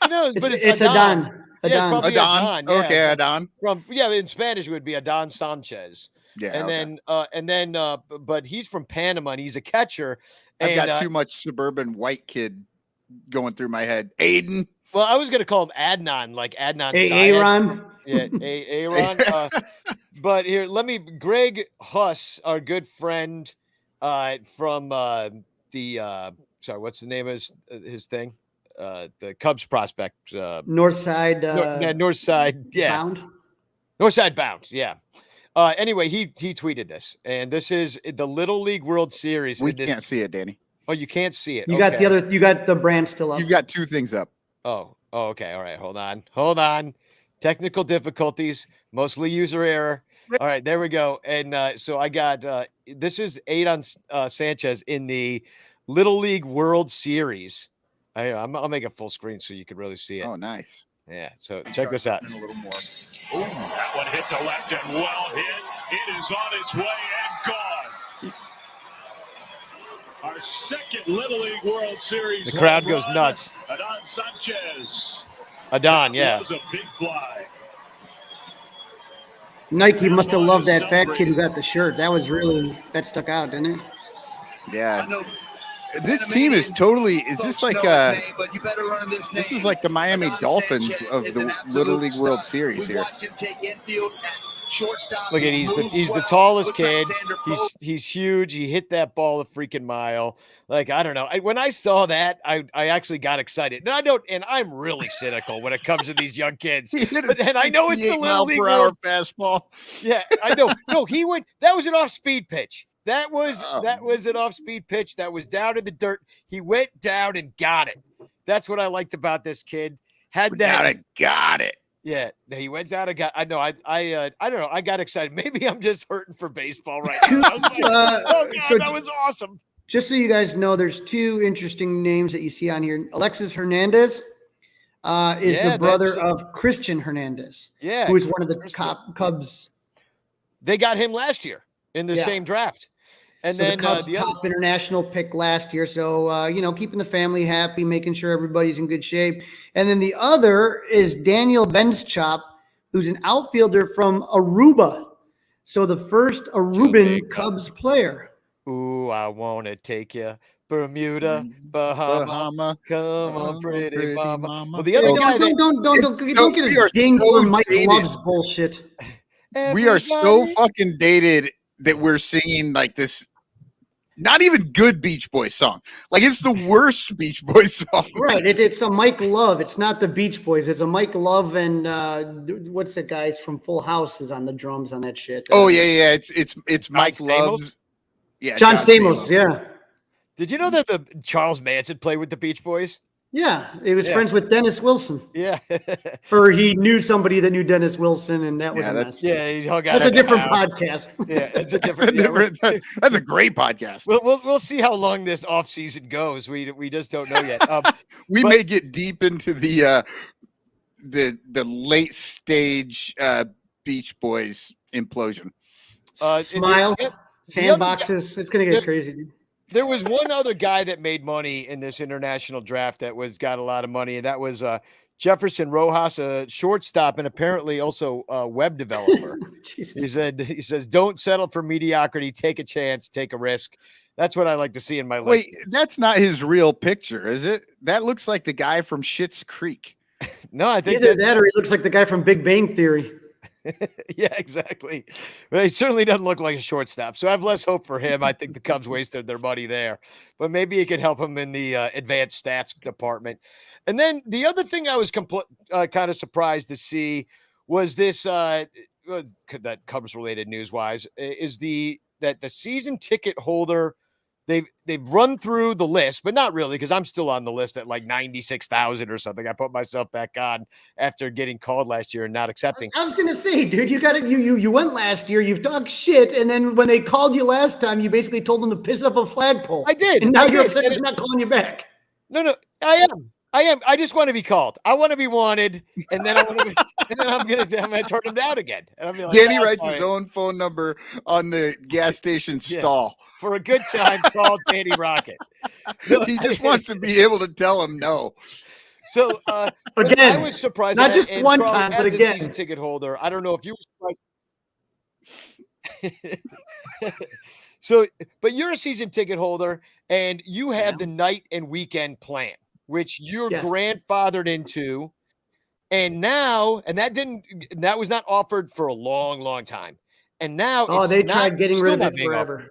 Adnan. Adnan. Adnan. Yeah. Okay, Adnan. In Spanish it would be Adnan Sanchez. Yeah. And then but he's from Panama and he's a catcher. I've got too much suburban white kid going through my head. Aiden. Well, I was going to call him Adnan, like Adnan. Aaron. Yeah, Aaron. But here, Greg Huss, our good friend from what's the name of his thing? The Cubs prospect. Northside. Northside. Yeah. Bound. Northside Bound. Yeah. Anyway, he tweeted this, and this is the Little League World Series. We can't see it, Danny. Oh, you can't see it. You got the brand still up. You've got two things up. Oh, okay. All right. Hold on. Technical difficulties, mostly user error. All right, there we go. And so I got this is Adnan Sanchez in the Little League World Series. I'll make it full screen so you can really see it. Oh, nice. Yeah. So check this out. A little more. Ooh, that one hit to left and well hit. It is on its way and gone. Our second Little League World Series. The crowd goes nuts. Adnan Sanchez. Adnan, yeah. That was a big fly. Nike must have loved that fat kid who got the shirt. That stuck out, didn't it? Yeah. This team is totally. Is this like this is like the Miami Dolphins of the Little League World Series here. Look at he's the tallest kid. He's huge. He hit that ball a freaking mile. Like, I don't know. When I saw that, I actually got excited. And I'm really cynical when it comes to these young kids. And I know it's the Little League World fastball. Yeah, I know. No, that was an off-speed pitch. That was an off-speed pitch that was down in the dirt. He went down and got it. That's what I liked about this kid. Got it. Yeah, he went down and got. I know. I don't know. I got excited. Maybe I'm just hurting for baseball right now. I was like, oh god, so that was awesome. Just so you guys know, there's two interesting names that you see on here. Alexis Hernandez is the brother of Christian Hernandez, who is one of the top Cubs. They got him last year in the same draft. And so then the Cubs top international pick last year. So, keeping the family happy, making sure everybody's in good shape. And then the other is Daniel Benschop, who's an outfielder from Aruba. So the first Aruban Cubs player. Ooh, I want to take you. Bermuda, Bahama, come on, pretty mama. Well, the other guy don't get us dinged for Mike Love's bullshit. We are so fucking dated that we're singing like this. Not even good Beach Boys song. Like it's the worst Beach Boys song. Right. It's a Mike Love. It's not the Beach Boys. It's a Mike Love and what's the guys from Full House is on the drums on that shit. Oh yeah. It's Mike Love. Yeah. John Stamos. Yeah. Did you know that the Charles Manson played with the Beach Boys? Yeah, he was friends with Dennis Wilson. Yeah. Or he knew somebody that knew Dennis Wilson, and that was a mess. Yeah, he hung out. That's a different podcast. Yeah, it's a different. That's a great podcast. We'll see how long this off season goes. We just don't know yet. We may get deep into the late stage Beach Boys implosion. Smile, sandboxes. It's gonna get crazy, dude. There was one other guy that made money in this international draft that got a lot of money, and that was Jefferson Rojas, a shortstop, and apparently also a web developer. He says, "Don't settle for mediocrity. Take a chance. Take a risk." That's what I like to see in my life. Wait, that's not his real picture, is it? That looks like the guy from Schitt's Creek. No, I think either that or he looks like the guy from Big Bang Theory. Yeah, exactly. Well, he certainly doesn't look like a shortstop, so I have less hope for him. I think the Cubs wasted their money there, but maybe it could help him in the advanced stats department. And then the other thing I was kind of surprised to see was this that Cubs related news wise is that the season ticket holder. They've run through the list, but not really, because I'm still on the list at like 96,000 or something. I put myself back on after getting called last year and not accepting. I was gonna say, dude, you went last year, you've talked shit, and then when they called you last time, you basically told them to piss up a flagpole. I did, and now you're upset they're not calling you back. No, I am. I just want to be called. I want to be wanted, and then I'm gonna turn them down again. And I'm like, Danny writes his own phone number on the gas station stall. For a good time, call Danny Rocket. He just wants to be able to tell him no. So again, I was surprised. Not just one time, but again, as a season ticket holder, I don't know if you were surprised. So, but you're a season ticket holder, and you have the night and weekend plan, which you're grandfathered into, and that was not offered for a long, long time, and now they tried getting rid of it forever.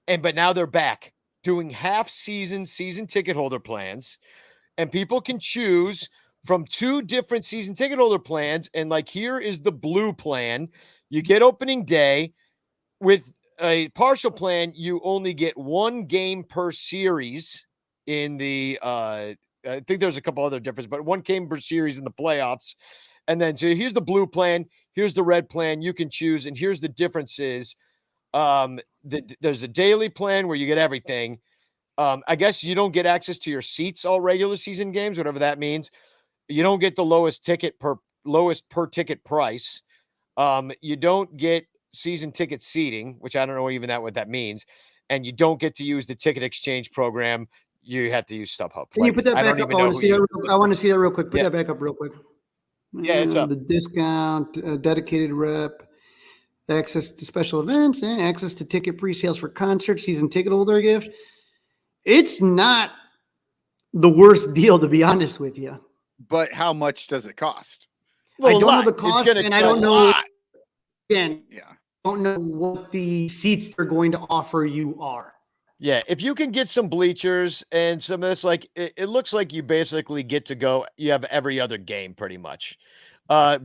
But now they're back doing season ticket holder plans, and people can choose from two different season ticket holder plans. And like, here is the blue plan. You get opening day. With a partial plan, you only get one game per series in the, I think there's a couple other differences, but one game per series in the playoffs. And then, so here's the blue plan. Here's the red plan. You can choose. And here's the differences. There's a daily plan where you get everything. I guess you don't get access to your seats all regular season games, whatever that means. You don't get the lowest per ticket price. You don't get season ticket seating, which I don't know even what that means. And you don't get to use the ticket exchange program. You have to use StubHub. Can you put that back up? I want to see that real quick. Put that back up real quick. Yeah, it's up. The discount, dedicated rep, access to special events, and access to ticket pre-sales for concerts, season ticket holder gift. It's not the worst deal, to be honest with you. But how much does it cost? Well, I don't know the cost, and I don't know. Again, yeah. Don't know what the seats they're going to offer you are. Yeah, if you can get some bleachers and some of this, like it looks like you basically get to go. You have every other game pretty much.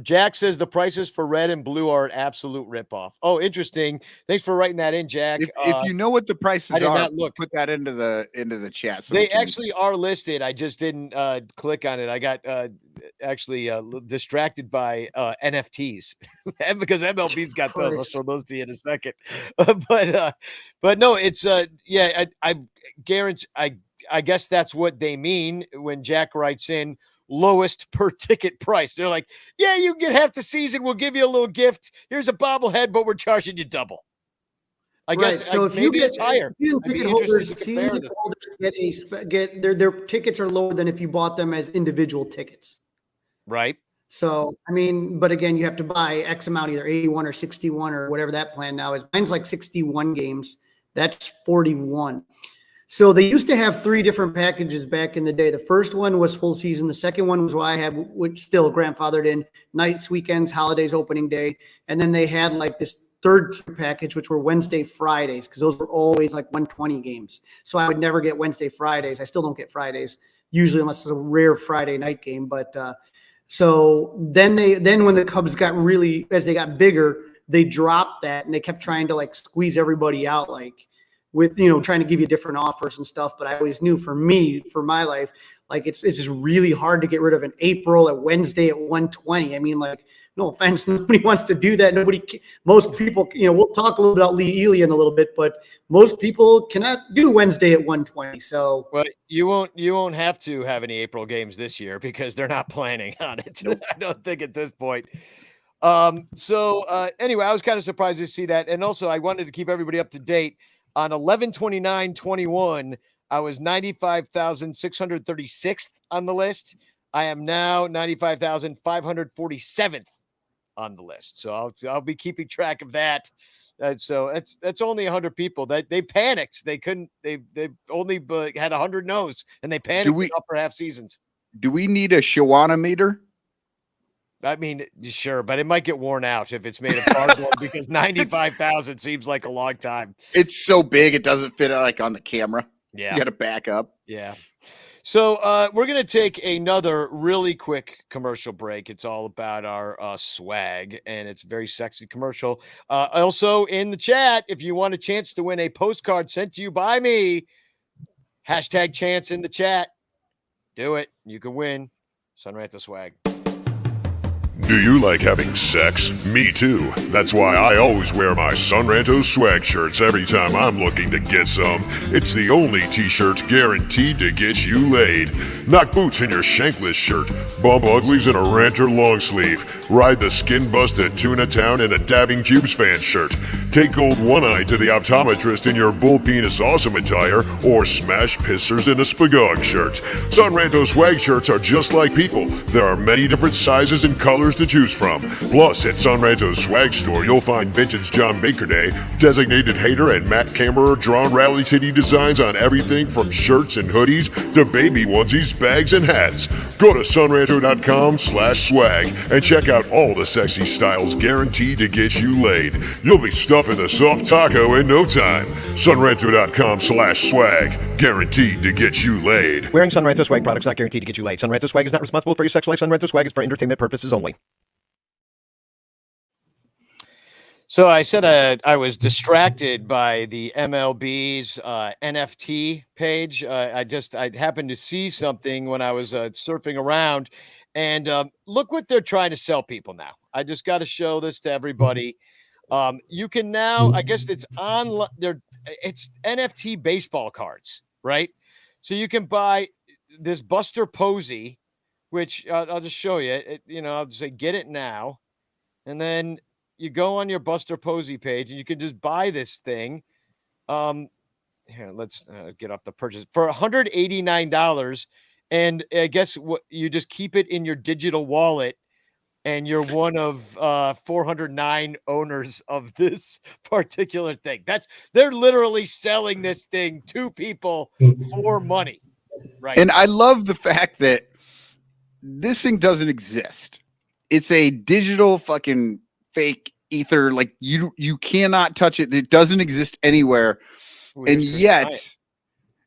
Jack says the prices for red and blue are an absolute ripoff. Oh, interesting. Thanks for writing that in, Jack. If you know what the prices I did are, not look. put that into the chat. So They actually are listed. I just didn't click on it. I got distracted by NFTs because MLB's got those. I'll show those to you in a second. But no, it's I guarantee. I guess that's what they mean when Jack writes in lowest per ticket price. They're like, yeah, you can get half the season. We'll give you a little gift. Here's a bobblehead, but we're charging you double. I guess so if you get higher, ticket holders, season holders get their tickets are lower than if you bought them as individual tickets. Right. So, I mean, but again, you have to buy X amount, either 81 or 61 or whatever that plan now is. Mine's like 61 games. That's 41. So they used to have 3 different packages back in the day. The first one was full season. The second one was what I had, which still grandfathered in nights, weekends, holidays, opening day. And then they had like this third package, which were Wednesday, Fridays, because those were always like 120 games. So I would never get Wednesday, Fridays. I still don't get Fridays, usually unless it's a rare Friday night game. But so then when the Cubs got really, as they got bigger, they dropped that and they kept trying to like squeeze everybody out, like with, trying to give you different offers and stuff. But I always knew for my life, like it's just really hard to get rid of an April at Wednesday at 120. I mean, like, no offense, nobody wants to do that. Most people, we'll talk a little about Lee Ely in a little bit, but most people cannot do Wednesday at 120. So, well, you won't have to have any April games this year because they're not planning on it. Nope. I don't think at this point. Anyway, I was kind of surprised to see that. And also I wanted to keep everybody up to date. On 11/29/21, I was 95,636th on the list. I am now 95,547th on the list. So I'll be keeping track of that. So that's only 100 people. That they panicked. They couldn't. They only had 100 no's, and they panicked for half seasons. Do we need a Shawana meter? I mean, sure, but it might get worn out if it's made of cardboard because 95,000 seems like a long time. It's so big, it doesn't fit like on the camera. Yeah. You got to back up. Yeah. So we're going to take another really quick commercial break. It's all about our swag, and it's a very sexy commercial. Also in the chat, if you want a chance to win a postcard sent to you by me, #chance in the chat. Do it. You can win Son Ranto swag. Do you like having sex? Me too. That's why I always wear my Son Ranto swag shirts every time I'm looking to get some. It's the only t-shirt guaranteed to get you laid. Knock boots in your shankless shirt. Bump uglies in a Ranter long sleeve. Ride the skin busted Tuna Town in a Dabbing Cubes fan shirt. Take gold one-eye to the optometrist in your bull penis awesome attire, or smash pissers in a Spagog shirt. Son Ranto swag shirts are just like people. There are many different sizes and colors to choose from. Plus, at Son Ranto's swag store, you'll find vintage John Baker Day, Designated Hater, and Matt Cameron drawn rally titty designs on everything from shirts and hoodies to baby onesies, bags, and hats. Go to sonranto.com/swag and check out all the sexy styles guaranteed to get you laid. You'll be stuffing the soft taco in no time. sonranto.com/swag, guaranteed to get you laid. Wearing Son Ranto swag products not guaranteed to get you laid. Son Ranto swag is not responsible for your sex life. Son Ranto swag is for entertainment purposes only. So I said I was distracted by the MLB's NFT page. I happened to see something when I was surfing around, and look what they're trying to sell people now. I just got to show this to everybody. You can now, I guess it's on there. It's NFT baseball cards, right? So you can buy this Buster Posey, which I'll just show you. I'll just say get it now, and then you go on your Buster Posey page and you can just buy this thing. Here, let's get off the purchase for $189. And I guess what you just keep it in your digital wallet, and you're one of 409 owners of this particular thing. They're literally selling this thing to people for money. Right. And I love the fact that this thing doesn't exist. It's a digital fucking fake ether. Like you cannot touch it. It doesn't exist anywhere. And yet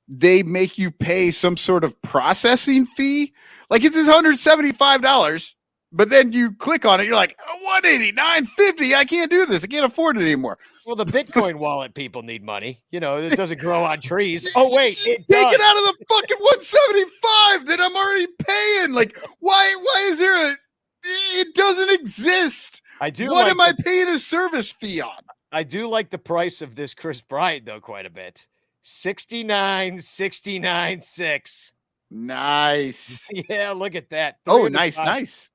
they make you pay some sort of processing fee. Like it's $175 But then you click on it, you're like, 180, 950. I can't do this. I can't afford it anymore. Well, the Bitcoin wallet people need money. You know, this doesn't grow on trees. Oh, wait, it Take does. it out of the fucking 175 that I'm already paying. Like, why is there it doesn't exist. I do. What like am I paying a service fee on? I do like the price of this Chris Bryant, though, quite a bit. 69.6. Nice. Yeah, look at that. Oh, nice.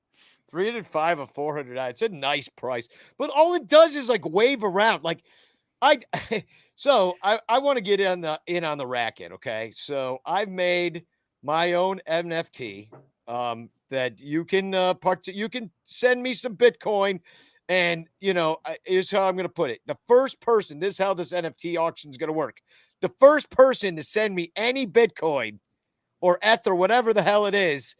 305 of 400. It's a nice price, but all it does is like wave around. Like I want to get in on the racket. Okay, so I've made my own NFT that you can you can send me some Bitcoin, and here's how I'm going to put it. The first person, this is how this NFT auction is going to work. The first person to send me any Bitcoin or ETH or whatever the hell it is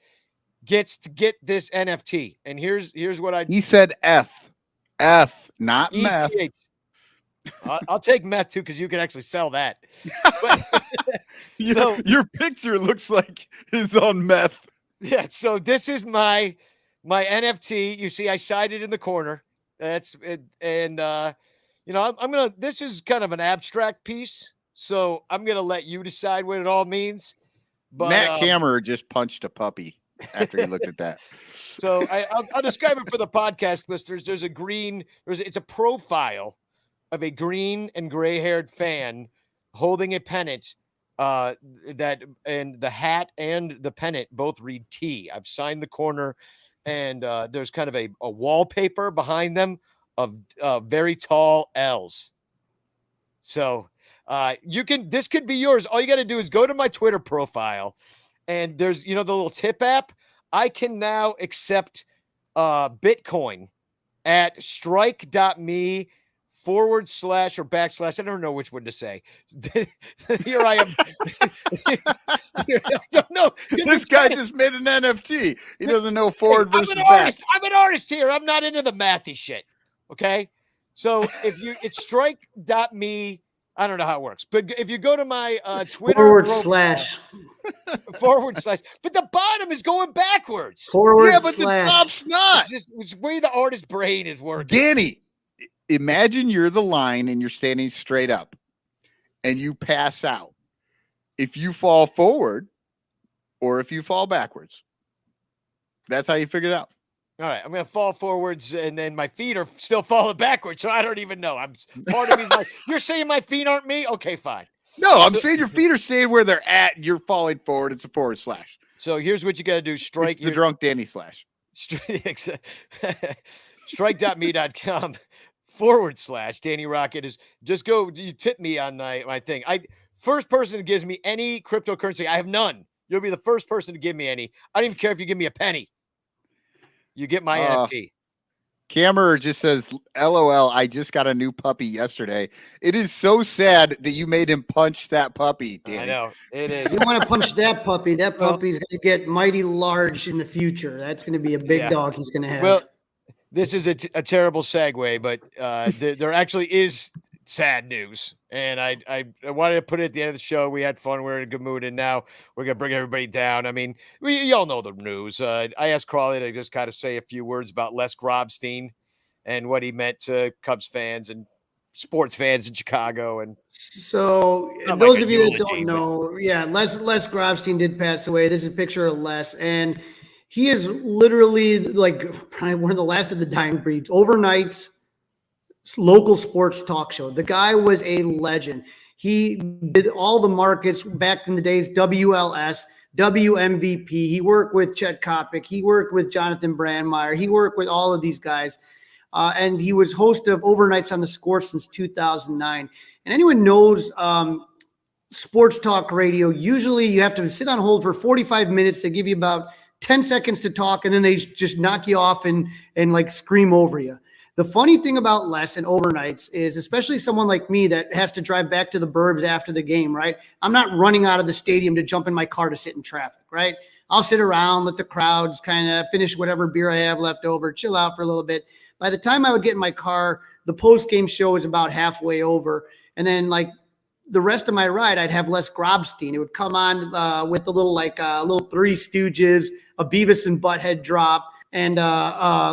gets to get this NFT. And here's what I. He said F, not meth. I'll take meth too, because you can actually sell that. But, your picture looks like it's on meth. Yeah. So this is my NFT. You see, I sided in the corner. That's it. And I'm gonna. This is kind of an abstract piece, so I'm gonna let you decide what it all means. But Matt Kammerer just punched a puppy after he looked at that. So I'll describe it for the podcast listeners. It's a profile of a green and gray-haired fan holding a pennant that, and the hat and the pennant both read T. I've signed the corner, and there's kind of a wallpaper behind them of very tall L's. So this could be yours. All you got to do is go to my Twitter profile, and there's, the little tip app. I can now accept Bitcoin at strike.me / or /. I don't know which one to say. Here I am. I don't know. This guy just made an NFT. He doesn't know forward versus back. I'm an artist here. I'm not into the mathy shit. Okay. So it's strike.me. I don't know how it works, but if you go to my Twitter / but the bottom is going backwards. / Yeah, but the top's not. It's where the artist's brain is working. Danny, imagine you're the line and you're standing straight up and you pass out. If you fall forward or if you fall backwards, that's how you figure it out. All right, I'm going to fall forwards, and then my feet are still falling backwards, so I don't even know. Part of me is like, you're saying my feet aren't me? Okay, fine. No, I'm saying your feet are staying where they're at. And you're falling forward. It's a / So here's what you got to do. Strike the drunk Danny / strike.me.com / Danny Rocket is just go. You tip me on my thing. First person who gives me any cryptocurrency, I have none. You'll be the first person to give me any. I don't even care if you give me a penny. You get my NFT. Kammerer just says, LOL, I just got a new puppy yesterday. It is so sad that you made him punch that puppy, Danny. I know. It is. You want to punch that puppy. That puppy's going to get mighty large in the future. That's going to be a big dog he's going to have. Well, this is a terrible segue, but there actually is sad news. And I wanted to put it at the end of the show. We had fun. We're in a good mood. And now we're going to bring everybody down. I mean, y'all know the news. I asked Crawly to just kind of say a few words about Les Grobstein and what he meant to Cubs fans and sports fans in Chicago. And so those of you that don't know, Les Grobstein did pass away. This is a picture of Les. And he is literally like probably one of the last of the dying breeds. Overnight local sports talk show. The guy was a legend. He did all the markets back in the days, WLS, WMVP. He worked with Chet Kopic. He worked with Jonathan Brandmeier. He worked with all of these guys. And he was host of Overnights on the Score since 2009. And anyone knows sports talk radio, usually you have to sit on hold for 45 minutes. They give you about 10 seconds to talk, and then they just knock you off and like scream over you. The funny thing about Les and Overnights is, especially someone like me that has to drive back to the burbs after the game, right? I'm not running out of the stadium to jump in my car to sit in traffic, right? I'll sit around, let the crowds kind of finish whatever beer I have left over, chill out for a little bit. By the time I would get in my car, the post-game show is about halfway over. And then like the rest of my ride, I'd have Les Grobstein. It would come on with a little Three Stooges, a Beavis and Butthead drop. and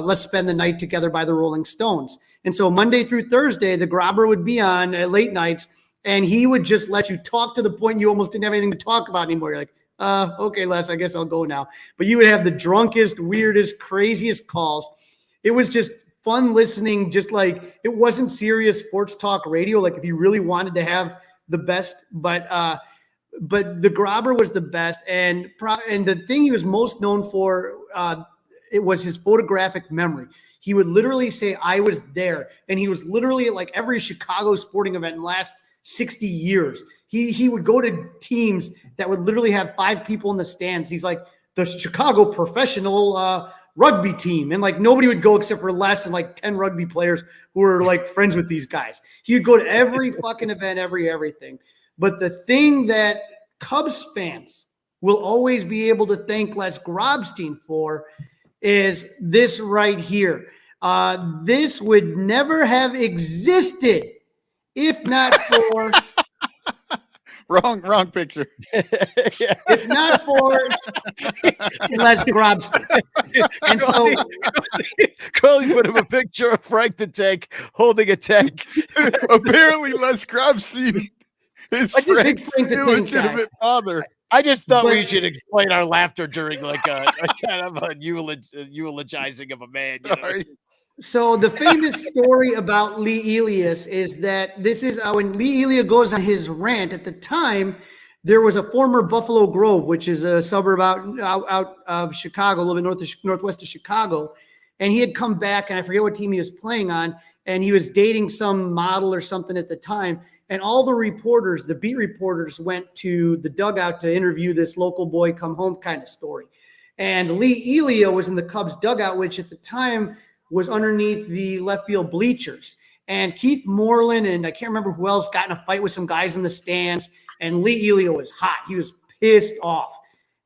Let's Spend the Night Together by the Rolling Stones. And so Monday through Thursday, the Grobber would be on at late nights, and he would just let you talk to the point you almost didn't have anything to talk about anymore. You're like, okay, Les, I guess I'll go now. But you would have the drunkest, weirdest, craziest calls. It was just fun listening, just like it wasn't serious sports talk radio. Like if you really wanted to have the best, but the Grobber was the best. And the thing he was most known for, it was his photographic memory. He would literally say, I was there. And he was literally at like every Chicago sporting event in the last 60 years. He would go to teams that would literally have 5 people in the stands. He's like the Chicago professional rugby team. And like nobody would go except for Les and like 10 rugby players who were like friends with these guys. He would go to every fucking event, everything. But the thing that Cubs fans will always be able to thank Les Grobstein for is this right here. This would never have existed if not for wrong picture. If not for Les Grobstein. And so Crawly put him a picture of Frank the Tank holding a tank. Apparently, Les Grobstein is Frank's illegitimate father. I just thought we should explain our laughter during like a kind of a eulogizing of a man. You know? So the famous story about Lee Elias is that this is when Lee Elias goes on his rant. At the time, there was a former Buffalo Grove, which is a suburb out of Chicago, a little bit northwest of Chicago. And he had come back, and I forget what team he was playing on, and he was dating some model or something at the time. And all the reporters, the beat reporters, went to the dugout to interview this local boy come home kind of story. And Lee Elias was in the Cubs dugout, which at the time was underneath the left field bleachers. And Keith Moreland and I can't remember who else got in a fight with some guys in the stands. And Lee Elias was hot. He was pissed off.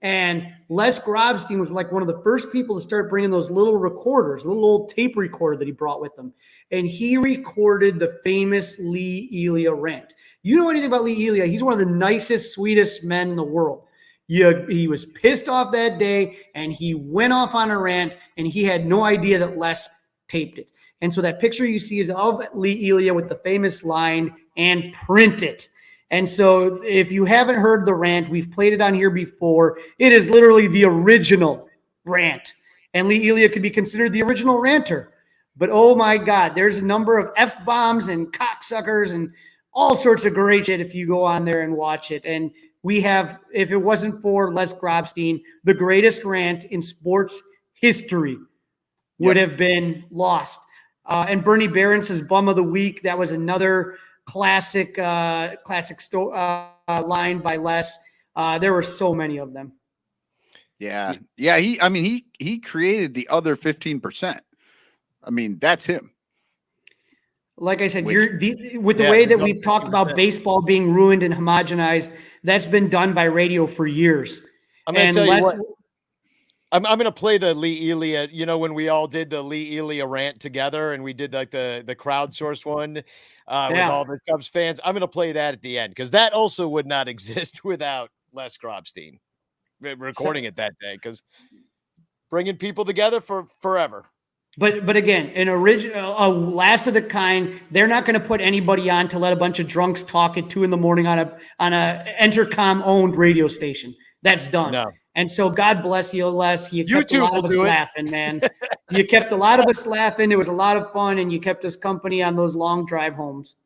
And Les Grobstein was like one of the first people to start bringing those little recorders, a little old tape recorder that he brought with him. And he recorded the famous Lee Elias rant. You know anything about Lee Elias? He's one of the nicest, sweetest men in the world. He was pissed off that day, and he went off on a rant, and he had no idea that Les taped it. And so that picture you see is of Lee Elias with the famous line, and print it. And so if you haven't heard the rant, we've played it on here before. It is literally the original rant. And Lee Elias could be considered the original ranter. But oh my God, there's a number of F-bombs and cocksuckers and all sorts of great shit if you go on there and watch it. And we have, if it wasn't for Les Grobstein, the greatest rant in sports history would have been lost. And Bernie Barron says bum of the week. That was another classic line by Les. There were so many of them. Yeah. He created the other 15%. I mean, that's him. Like I said, with the way that we've talked about baseball being ruined and homogenized, that's been done by radio for years. I'm going to tell you what. I'm going to play the Lee Elias. You know, when we all did the Lee Elias rant together and we did like the crowdsourced one with all the Cubs fans. I'm going to play that at the end because that also would not exist without Les Grobstein recording it that day, because bringing people together for forever. But again, an original, a last of the kind. They're not going to put anybody on to let a bunch of drunks talk at 2 a.m. on a Entercom owned radio station. That's done. No. And so God bless you, Les. You kept a lot of us laughing, man. You kept a lot of us laughing. It was a lot of fun, and you kept us company on those long drive homes.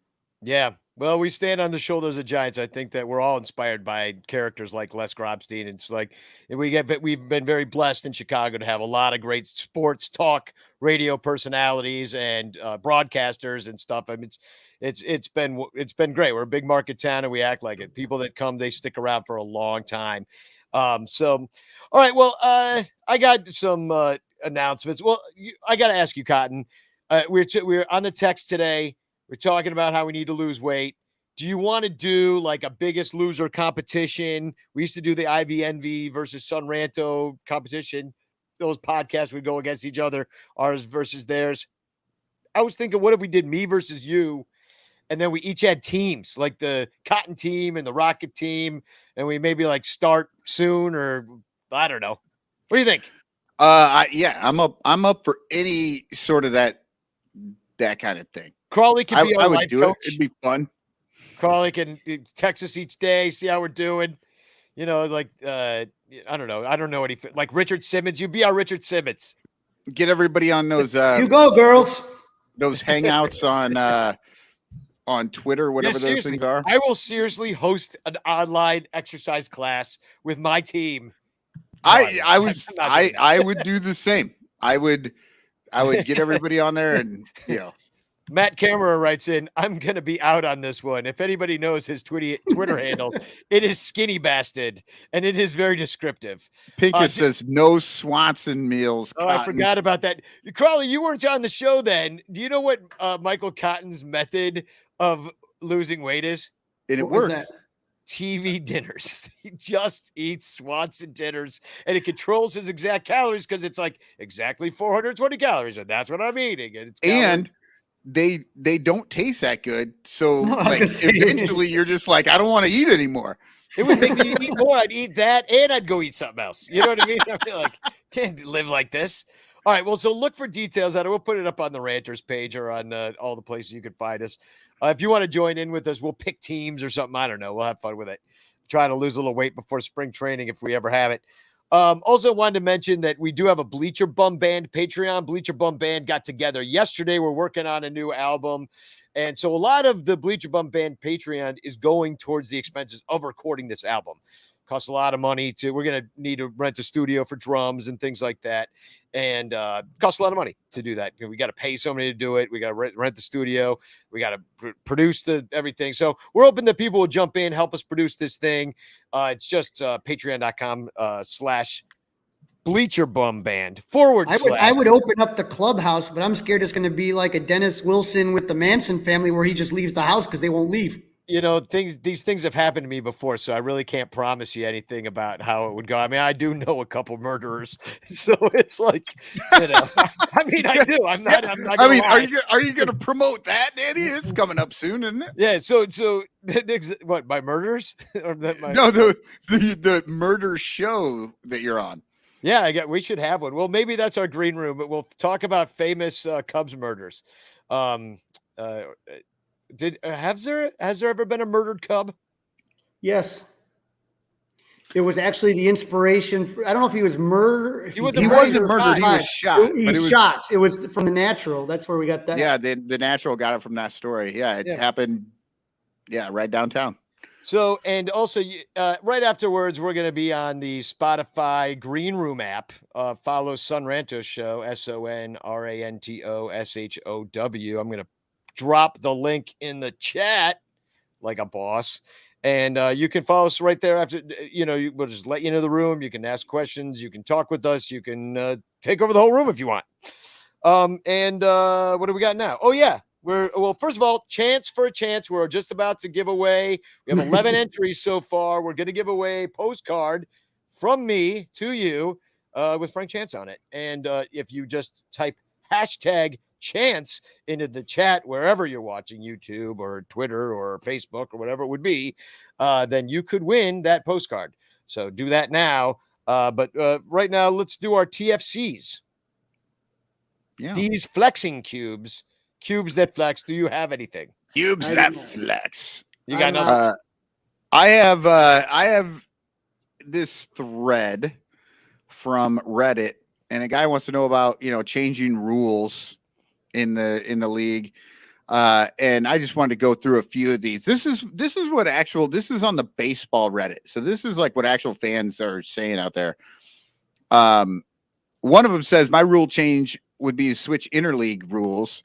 Yeah. Well, we stand on the shoulders of giants. I think that we're all inspired by characters like Les Grobstein. It's like we've been very blessed in Chicago to have a lot of great sports talk radio personalities and broadcasters and stuff. I mean, it's been great. We're a big market town, and we act like it. People that come, they stick around for a long time. So, all right. Well, I got some announcements. Well, I got to ask you, Cotton. We're on the text today. We're talking about how we need to lose weight. Do you want to do like a biggest loser competition? We used to do the IVNV versus Sun Ranto competition. Those podcasts would go against each other, ours versus theirs. I was thinking, what if we did me versus you? And then we each had teams, like the Cotton team and the Rocket team. And we maybe like start soon, or I don't know. What do you think? I'm up for any sort of that kind of thing. Crawly can be our I would life do coach. it. It'd be fun. Crawly can text us each day, see how we're doing. You know, like I don't know. I don't know anything. Like Richard Simmons, you be our Richard Simmons. Get everybody on those. You go, girls. Those hangouts on Twitter, whatever those things are. I will seriously host an online exercise class with my team. I would do the same. I would get everybody on there, and Matt Camera writes in, I'm going to be out on this one. If anybody knows his Twitter handle, it is Skinny Bastard, and it is very descriptive. Pincus says, no Swanson meals. Oh, I forgot about that. Crawly, you weren't on the show then. Do you know what Michael Cotton's method of losing weight is? And it worked. TV dinners. He just eats Swanson dinners, and it controls his exact calories because it's like exactly 420 calories, and that's what I'm eating. And they don't taste that good. So eventually you're just like, I don't want to eat anymore. It would make me eat more. I'd eat that and I'd go eat something else. You know what I mean? I feel like can't live like this. All right. Well, so look for details on it. We'll put it up on the Ranters page or on all the places you can find us. If you want to join in with us, we'll pick teams or something. I don't know. We'll have fun with it. Try to lose a little weight before spring training if we ever have it. Also wanted to mention that we do have a Bleacher Bum Band Patreon. Bleacher Bum Band got together yesterday. We're working on a new album. And so a lot of the Bleacher Bum Band Patreon is going towards the expenses of recording this album. Costs a lot of money we're going to need to rent a studio for drums and things like that. And costs a lot of money to do that. We got to pay somebody to do it. We got to rent the studio. We got to produce everything. So we're hoping that people will jump in, help us produce this thing. It's just patreon.com /Bleacher Bum Band / I would open up the clubhouse, but I'm scared it's going to be like a Dennis Wilson with the Manson family where he just leaves the house because they won't leave. You know, these things have happened to me before, so I really can't promise you anything about how it would go. I mean, I do know a couple murderers, so it's like, I mean, I do. I'm not. I mean, are you going to promote that, Danny? It's coming up soon, isn't it? Yeah. So what? My murders? No, the murder show that you're on. Yeah, we should have one. Well, maybe that's our green room, but we'll talk about famous Cubs murders. Has there ever been a murdered Cub? Yes. It was actually the inspiration for, I don't know if he was murdered. He wasn't murdered. He was shot. He was shot. It was from The Natural. That's where we got that. Yeah, the Natural got it from that story. Yeah, it happened. Yeah, right downtown. So, and also right afterwards, we're going to be on the Spotify Green Room app. Follow Son Ranto Show, SONRANTOSHOW. I'm going to drop the link in the chat like a boss. And you can follow us right there after, we'll just let you into the room. You can ask questions. You can talk with us. You can take over the whole room if you want. And what do we got now? Oh, yeah. First of all, chance for a chance. We're just about to give away. We have 11 entries so far. We're going to give away a postcard from me to you with Frank Chance on it. And if you just type #chance into the chat, wherever you're watching, YouTube or Twitter or Facebook or whatever it would be, then you could win that postcard. So do that now. But right now, let's do our TFCs. Yeah. These flexing cubes that flex. Do you have anything? Cubes that flex. You got nothing? I have this thread from Reddit, and a guy wants to know about, changing rules in the league. And I just wanted to go through a few of these. This is on the baseball Reddit. So this is like what actual fans are saying out there. One of them says, my rule change would be to switch interleague rules.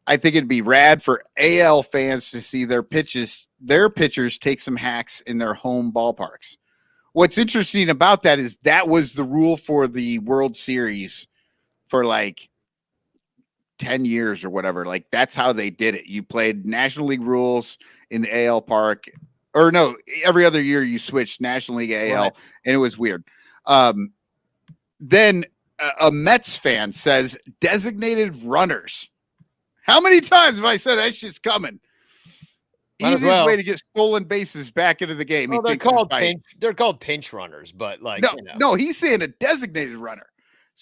I think it'd be rad for AL fans to see their pitchers take some hacks in their home ballparks. What's interesting about that is that was the rule for the World Series for like 10 years or whatever. Like that's how they did it. You played National League rules in the AL park, or no, every other year you switched National League AL, right. And it was weird. Then a Mets fan says designated runners. How many times have I said that shit's coming? Easiest way to get stolen bases back into the game. Well, they're called pinch runners, but like no, he's saying a designated runner.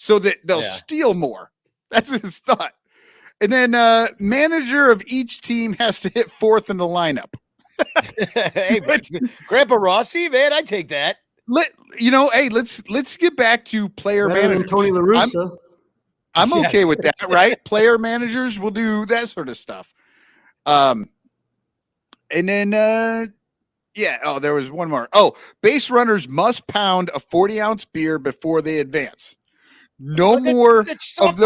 so that they'll Yeah. steal more. That's his thought. And then manager of each team has to hit fourth in the lineup. Hey, Grandpa Rossi, man, I take that. Let's get back to player Better than managers. Tony La Russa. I'm okay with that, right? Player managers will do that sort of stuff. And then there was one more. Oh, base runners must pound a 40-ounce beer before they advance. No more of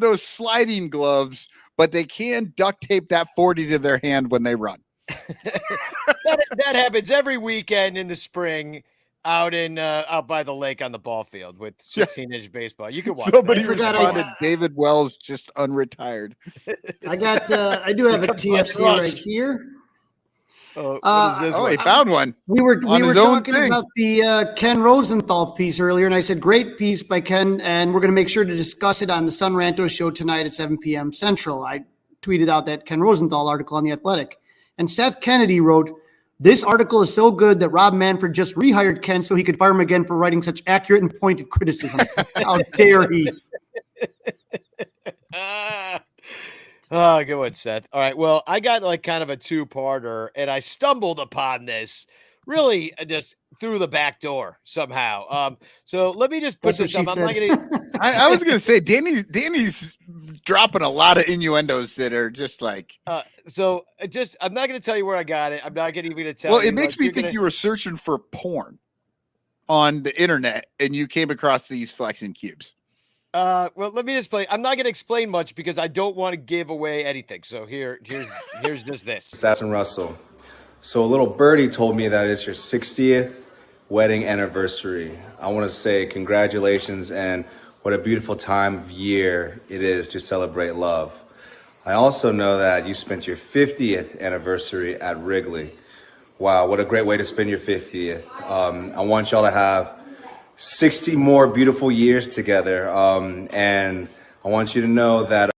those sliding gloves, but they can duct tape that 40 to their hand when they run. that happens every weekend in the spring out by the lake on the ball field with 16-inch baseball. You can watch. Somebody responded, David Wells just unretired. I do have a TFC right here. What is this one? He found one. We were talking about the Ken Rosenthal piece earlier, and I said great piece by Ken, and we're going to make sure to discuss it on the Sun Ranto show tonight at 7 p.m. Central. I tweeted out that Ken Rosenthal article on The Athletic, and Seth Kennedy wrote, "This article is so good that Rob Manfred just rehired Ken so he could fire him again for writing such accurate and pointed criticism. How dare he?" Oh, good one, Seth. All right. Well, I got like kind of a two-parter, and I stumbled upon this really just through the back door somehow. So let me just put this up. I'm not gonna. I was gonna say Danny's dropping a lot of innuendos that are just like. I'm not gonna tell you where I got it. I'm not gonna even tell. Well, you, it makes me think you were searching for porn on the internet, and you came across these flexing cubes. Well, let me explain. I'm not going to explain much because I don't want to give away anything. So here's just this. It's Addison Russell. So a little birdie told me that it's your 60th wedding anniversary. I want to say congratulations and what a beautiful time of year it is to celebrate love. I also know that you spent your 50th anniversary at Wrigley. Wow, what a great way to spend your 50th. I want y'all to have 60 more beautiful years together. And I want you to know that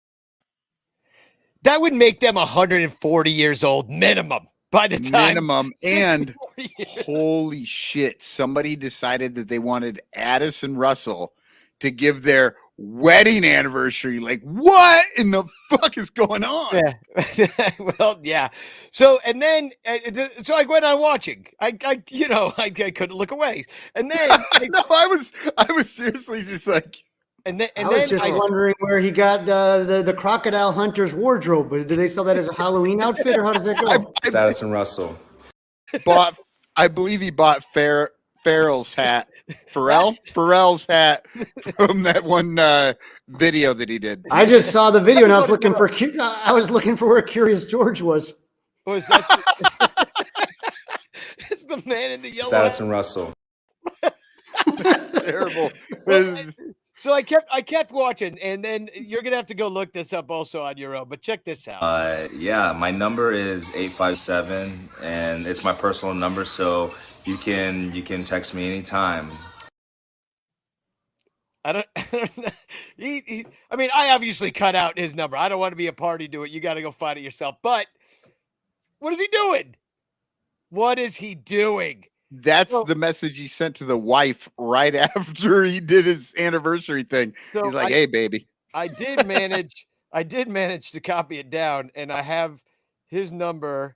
that would make them 140 years old minimum by the time. Minimum. And holy shit, somebody decided that they wanted Addison Russell to give their wedding anniversary. Like, what in the fuck is going on? Yeah. Well, yeah. So, and then, so I went on watching. I couldn't look away. And then, no, I was seriously just like, I was just wondering where he got the crocodile hunter's wardrobe. But do they sell that as a Halloween outfit, or how does that go? it's Addison Russell. I believe he bought Farrell's hat from that one video that he did. I just saw the video and I was looking for where Curious George was. Was that? It's the man in the yellow. It's Addison Russell. Terrible. So I kept watching, and then you're gonna have to go look this up also on your own. But check this out. Yeah, my number is 857, and it's my personal number, so you can text me anytime. I don't I mean, I obviously cut out his number. I don't want to be a party to it. You got to go find it yourself. But what is he doing? What is he doing? That's the message he sent to the wife right after he did his anniversary thing. So he's like, "Hey, baby." I did manage to copy it down, and I have his number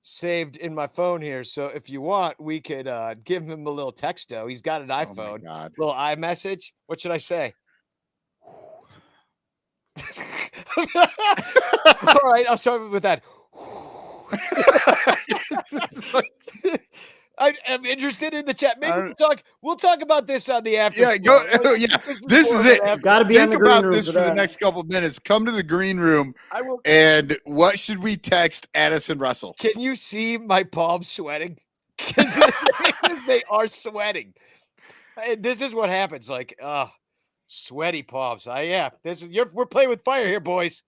saved in my phone here. So if you want, we could give him a little texto. He's got an iPhone, little iMessage. What should I say? All right, I'll start with that. I'm interested in the chat. Maybe we'll talk about this on the after. Yeah, go. Yeah, this is it. Got to be Think on the green about room this for the next couple of minutes. Come to the green room. I will. And what should we text Addison Russell? Can you see my palms sweating? Because they are sweating. And this is what happens. Like, sweaty palms. We're playing with fire here, boys.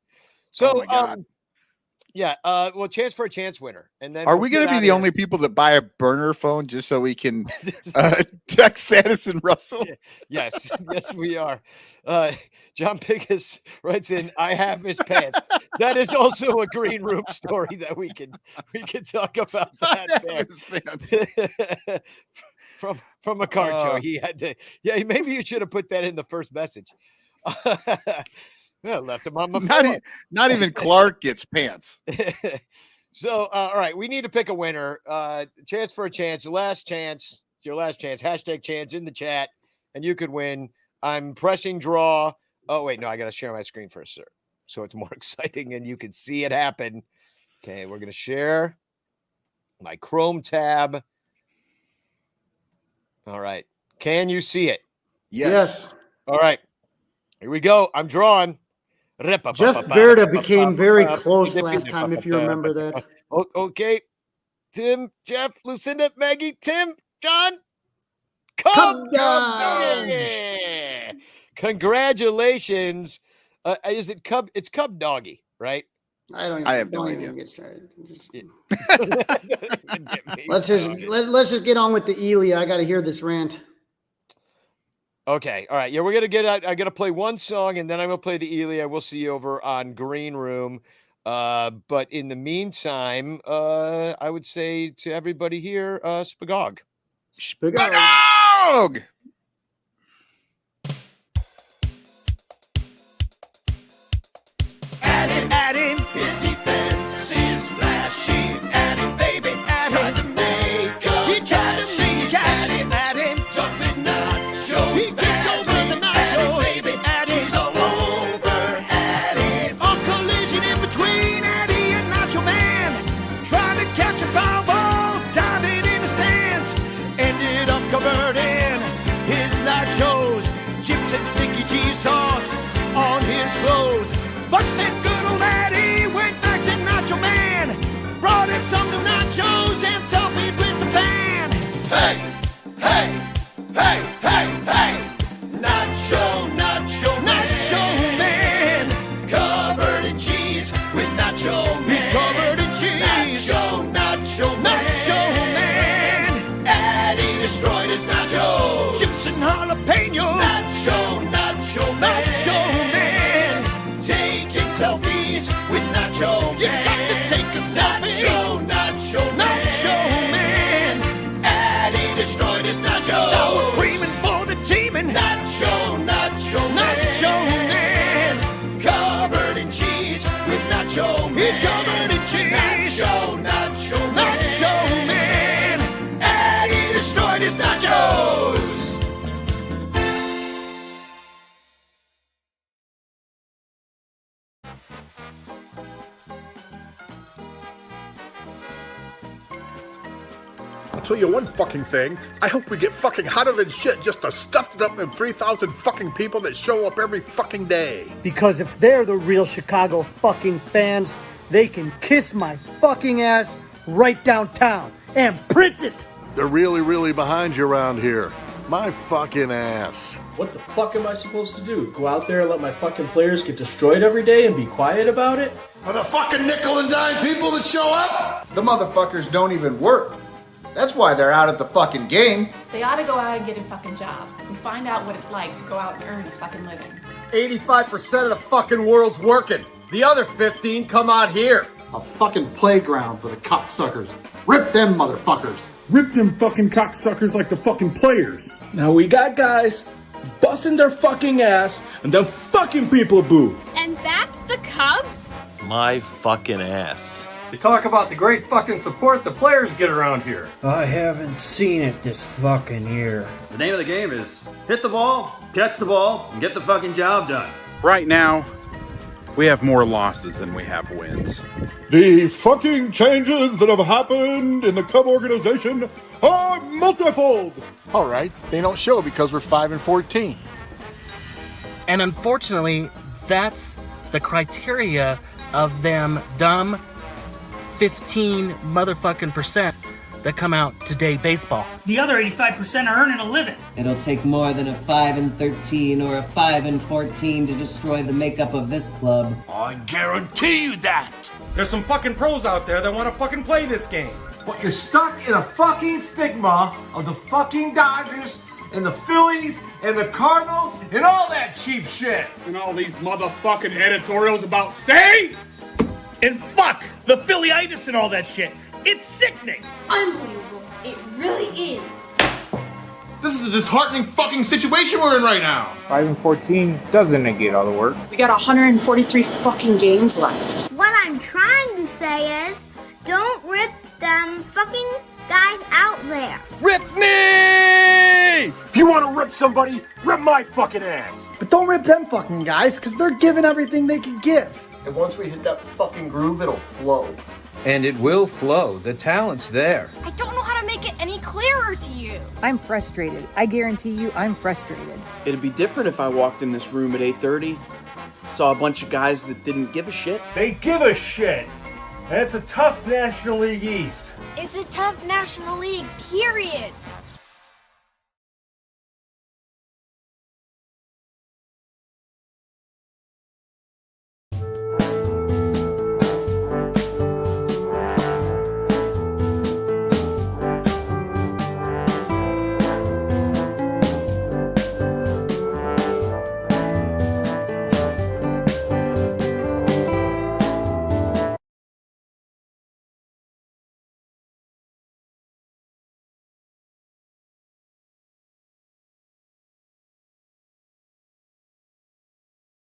So, oh my God. Yeah, well, chance for a chance winner. And then are we going to be the only people that buy a burner phone just so we can text Addison Russell? Yes, we are. John Pickens writes in, "I have his pants." That is also a green room story that we can talk about that. from a card show. He had to. Yeah, maybe you should have put that in the first message. Yeah, left him on my phone. Not even Clark gets pants. So, all right, we need to pick a winner. Chance for a chance. Last chance. Your last chance. Hashtag chance in the chat, and you could win. I'm pressing draw. Oh wait, no, I got to share my screen first, sir, so it's more exciting and you can see it happen. Okay, we're gonna share my Chrome tab. All right, can you see it? Yes. All right, here we go. I'm drawing. Jeff Berta became very close last time, if you remember that. Okay. Tim, Jeff, Lucinda, Maggie, Tim, John. Coomdog. Yeah. Congratulations. Is it Cub? It's Cub Doggy, right? I have no idea. Get started. Let's just get on with the Ely. I got to hear this rant. Okay. All right. Yeah, we're going to get out. I got to play one song and then I'm going to play the Ely. We'll see you over on Green Room. But in the meantime, I would say to everybody here, Spagog. Spagog! At him, his defense is flashy. At him, baby, at him. Tried to make up. He tried to see at him. Tough and nachos. He kicked over the nachos. Baby, at him. He's all over at him. On collision in between Eddie and Nacho Man. Trying to catch a foul ball, diving in the stands. Ended up converting his nachos. Chips and sticky cheese sauce on his clothes. But that good old Eddie went back to Nacho Man, brought in some new nachos and selfied with the fan. Hey, hey, hey, hey, hey, Nacho, Nacho, Nacho Man, covered in cheese with Nacho Man. He's covered in cheese. Nacho, Nacho, Nacho Man. Eddie destroyed his nachos. Chips and jalapenos. Nacho, Nacho, Nacho Man. Taking selfies with Nacho. You got to take a selfie. Nacho, Nacho, Nacho Man. Eddie destroyed his nachos. Sour cream and for the team and Nacho, Nacho, Nacho Man. Covered in cheese with Nacho Man. He's covered in cheese. Nacho, Nacho, Nacho Man. Eddie destroyed his nachos. I'll tell you one fucking thing. I hope we get fucking hotter than shit just to stuff it up in 3,000 fucking people that show up every fucking day. Because if they're the real Chicago fucking fans, they can kiss my fucking ass right downtown and print it. They're really, really behind you around here. My fucking ass. What the fuck am I supposed to do? Go out there and let my fucking players get destroyed every day and be quiet about it? For the fucking nickel and dime people that show up? The motherfuckers don't even work. That's why they're out at the fucking game. They ought to go out and get a fucking job and find out what it's like to go out and earn a fucking living. 85% of the fucking world's working. The other 15 come out here. A fucking playground for the cocksuckers. Rip them motherfuckers. Rip them fucking cocksuckers like the fucking players. Now we got guys busting their fucking ass and then fucking people boo. And that's the Cubs? My fucking ass. They talk about the great fucking support the players get around here. I haven't seen it this fucking year. The name of the game is hit the ball, catch the ball, and get the fucking job done. Right now, we have more losses than we have wins. The fucking changes that have happened in the Cub organization are multifold. All right, they don't show because we're 5-14. And unfortunately, that's the criteria of them dumb 15 motherfucking percent that come out to day baseball. The other 85% are earning a living. It'll take more than a 5-13 or a 5-14 to destroy the makeup of this club. I guarantee you that. There's some fucking pros out there that want to fucking play this game. But you're stuck in a fucking stigma of the fucking Dodgers and the Phillies and the Cardinals and all that cheap shit. And all these motherfucking editorials about say and fuck the Philly-itis and all that shit. It's sickening. Unbelievable. It really is. This is a disheartening fucking situation we're in right now. 5 and 14 doesn't negate all the work. We got 143 fucking games left. What I'm trying to say is, don't rip them fucking guys out there. Rip me! If you want to rip somebody, rip my fucking ass. But don't rip them fucking guys, because they're giving everything they can give. And once we hit that fucking groove, it'll flow. And it will flow. The talent's there. I don't know how to make it any clearer to you. I'm frustrated. I guarantee you I'm frustrated. It'd be different if I walked in this room at 8:30, saw a bunch of guys that didn't give a shit. They give a shit. And it's a tough National League East. It's a tough National League, period.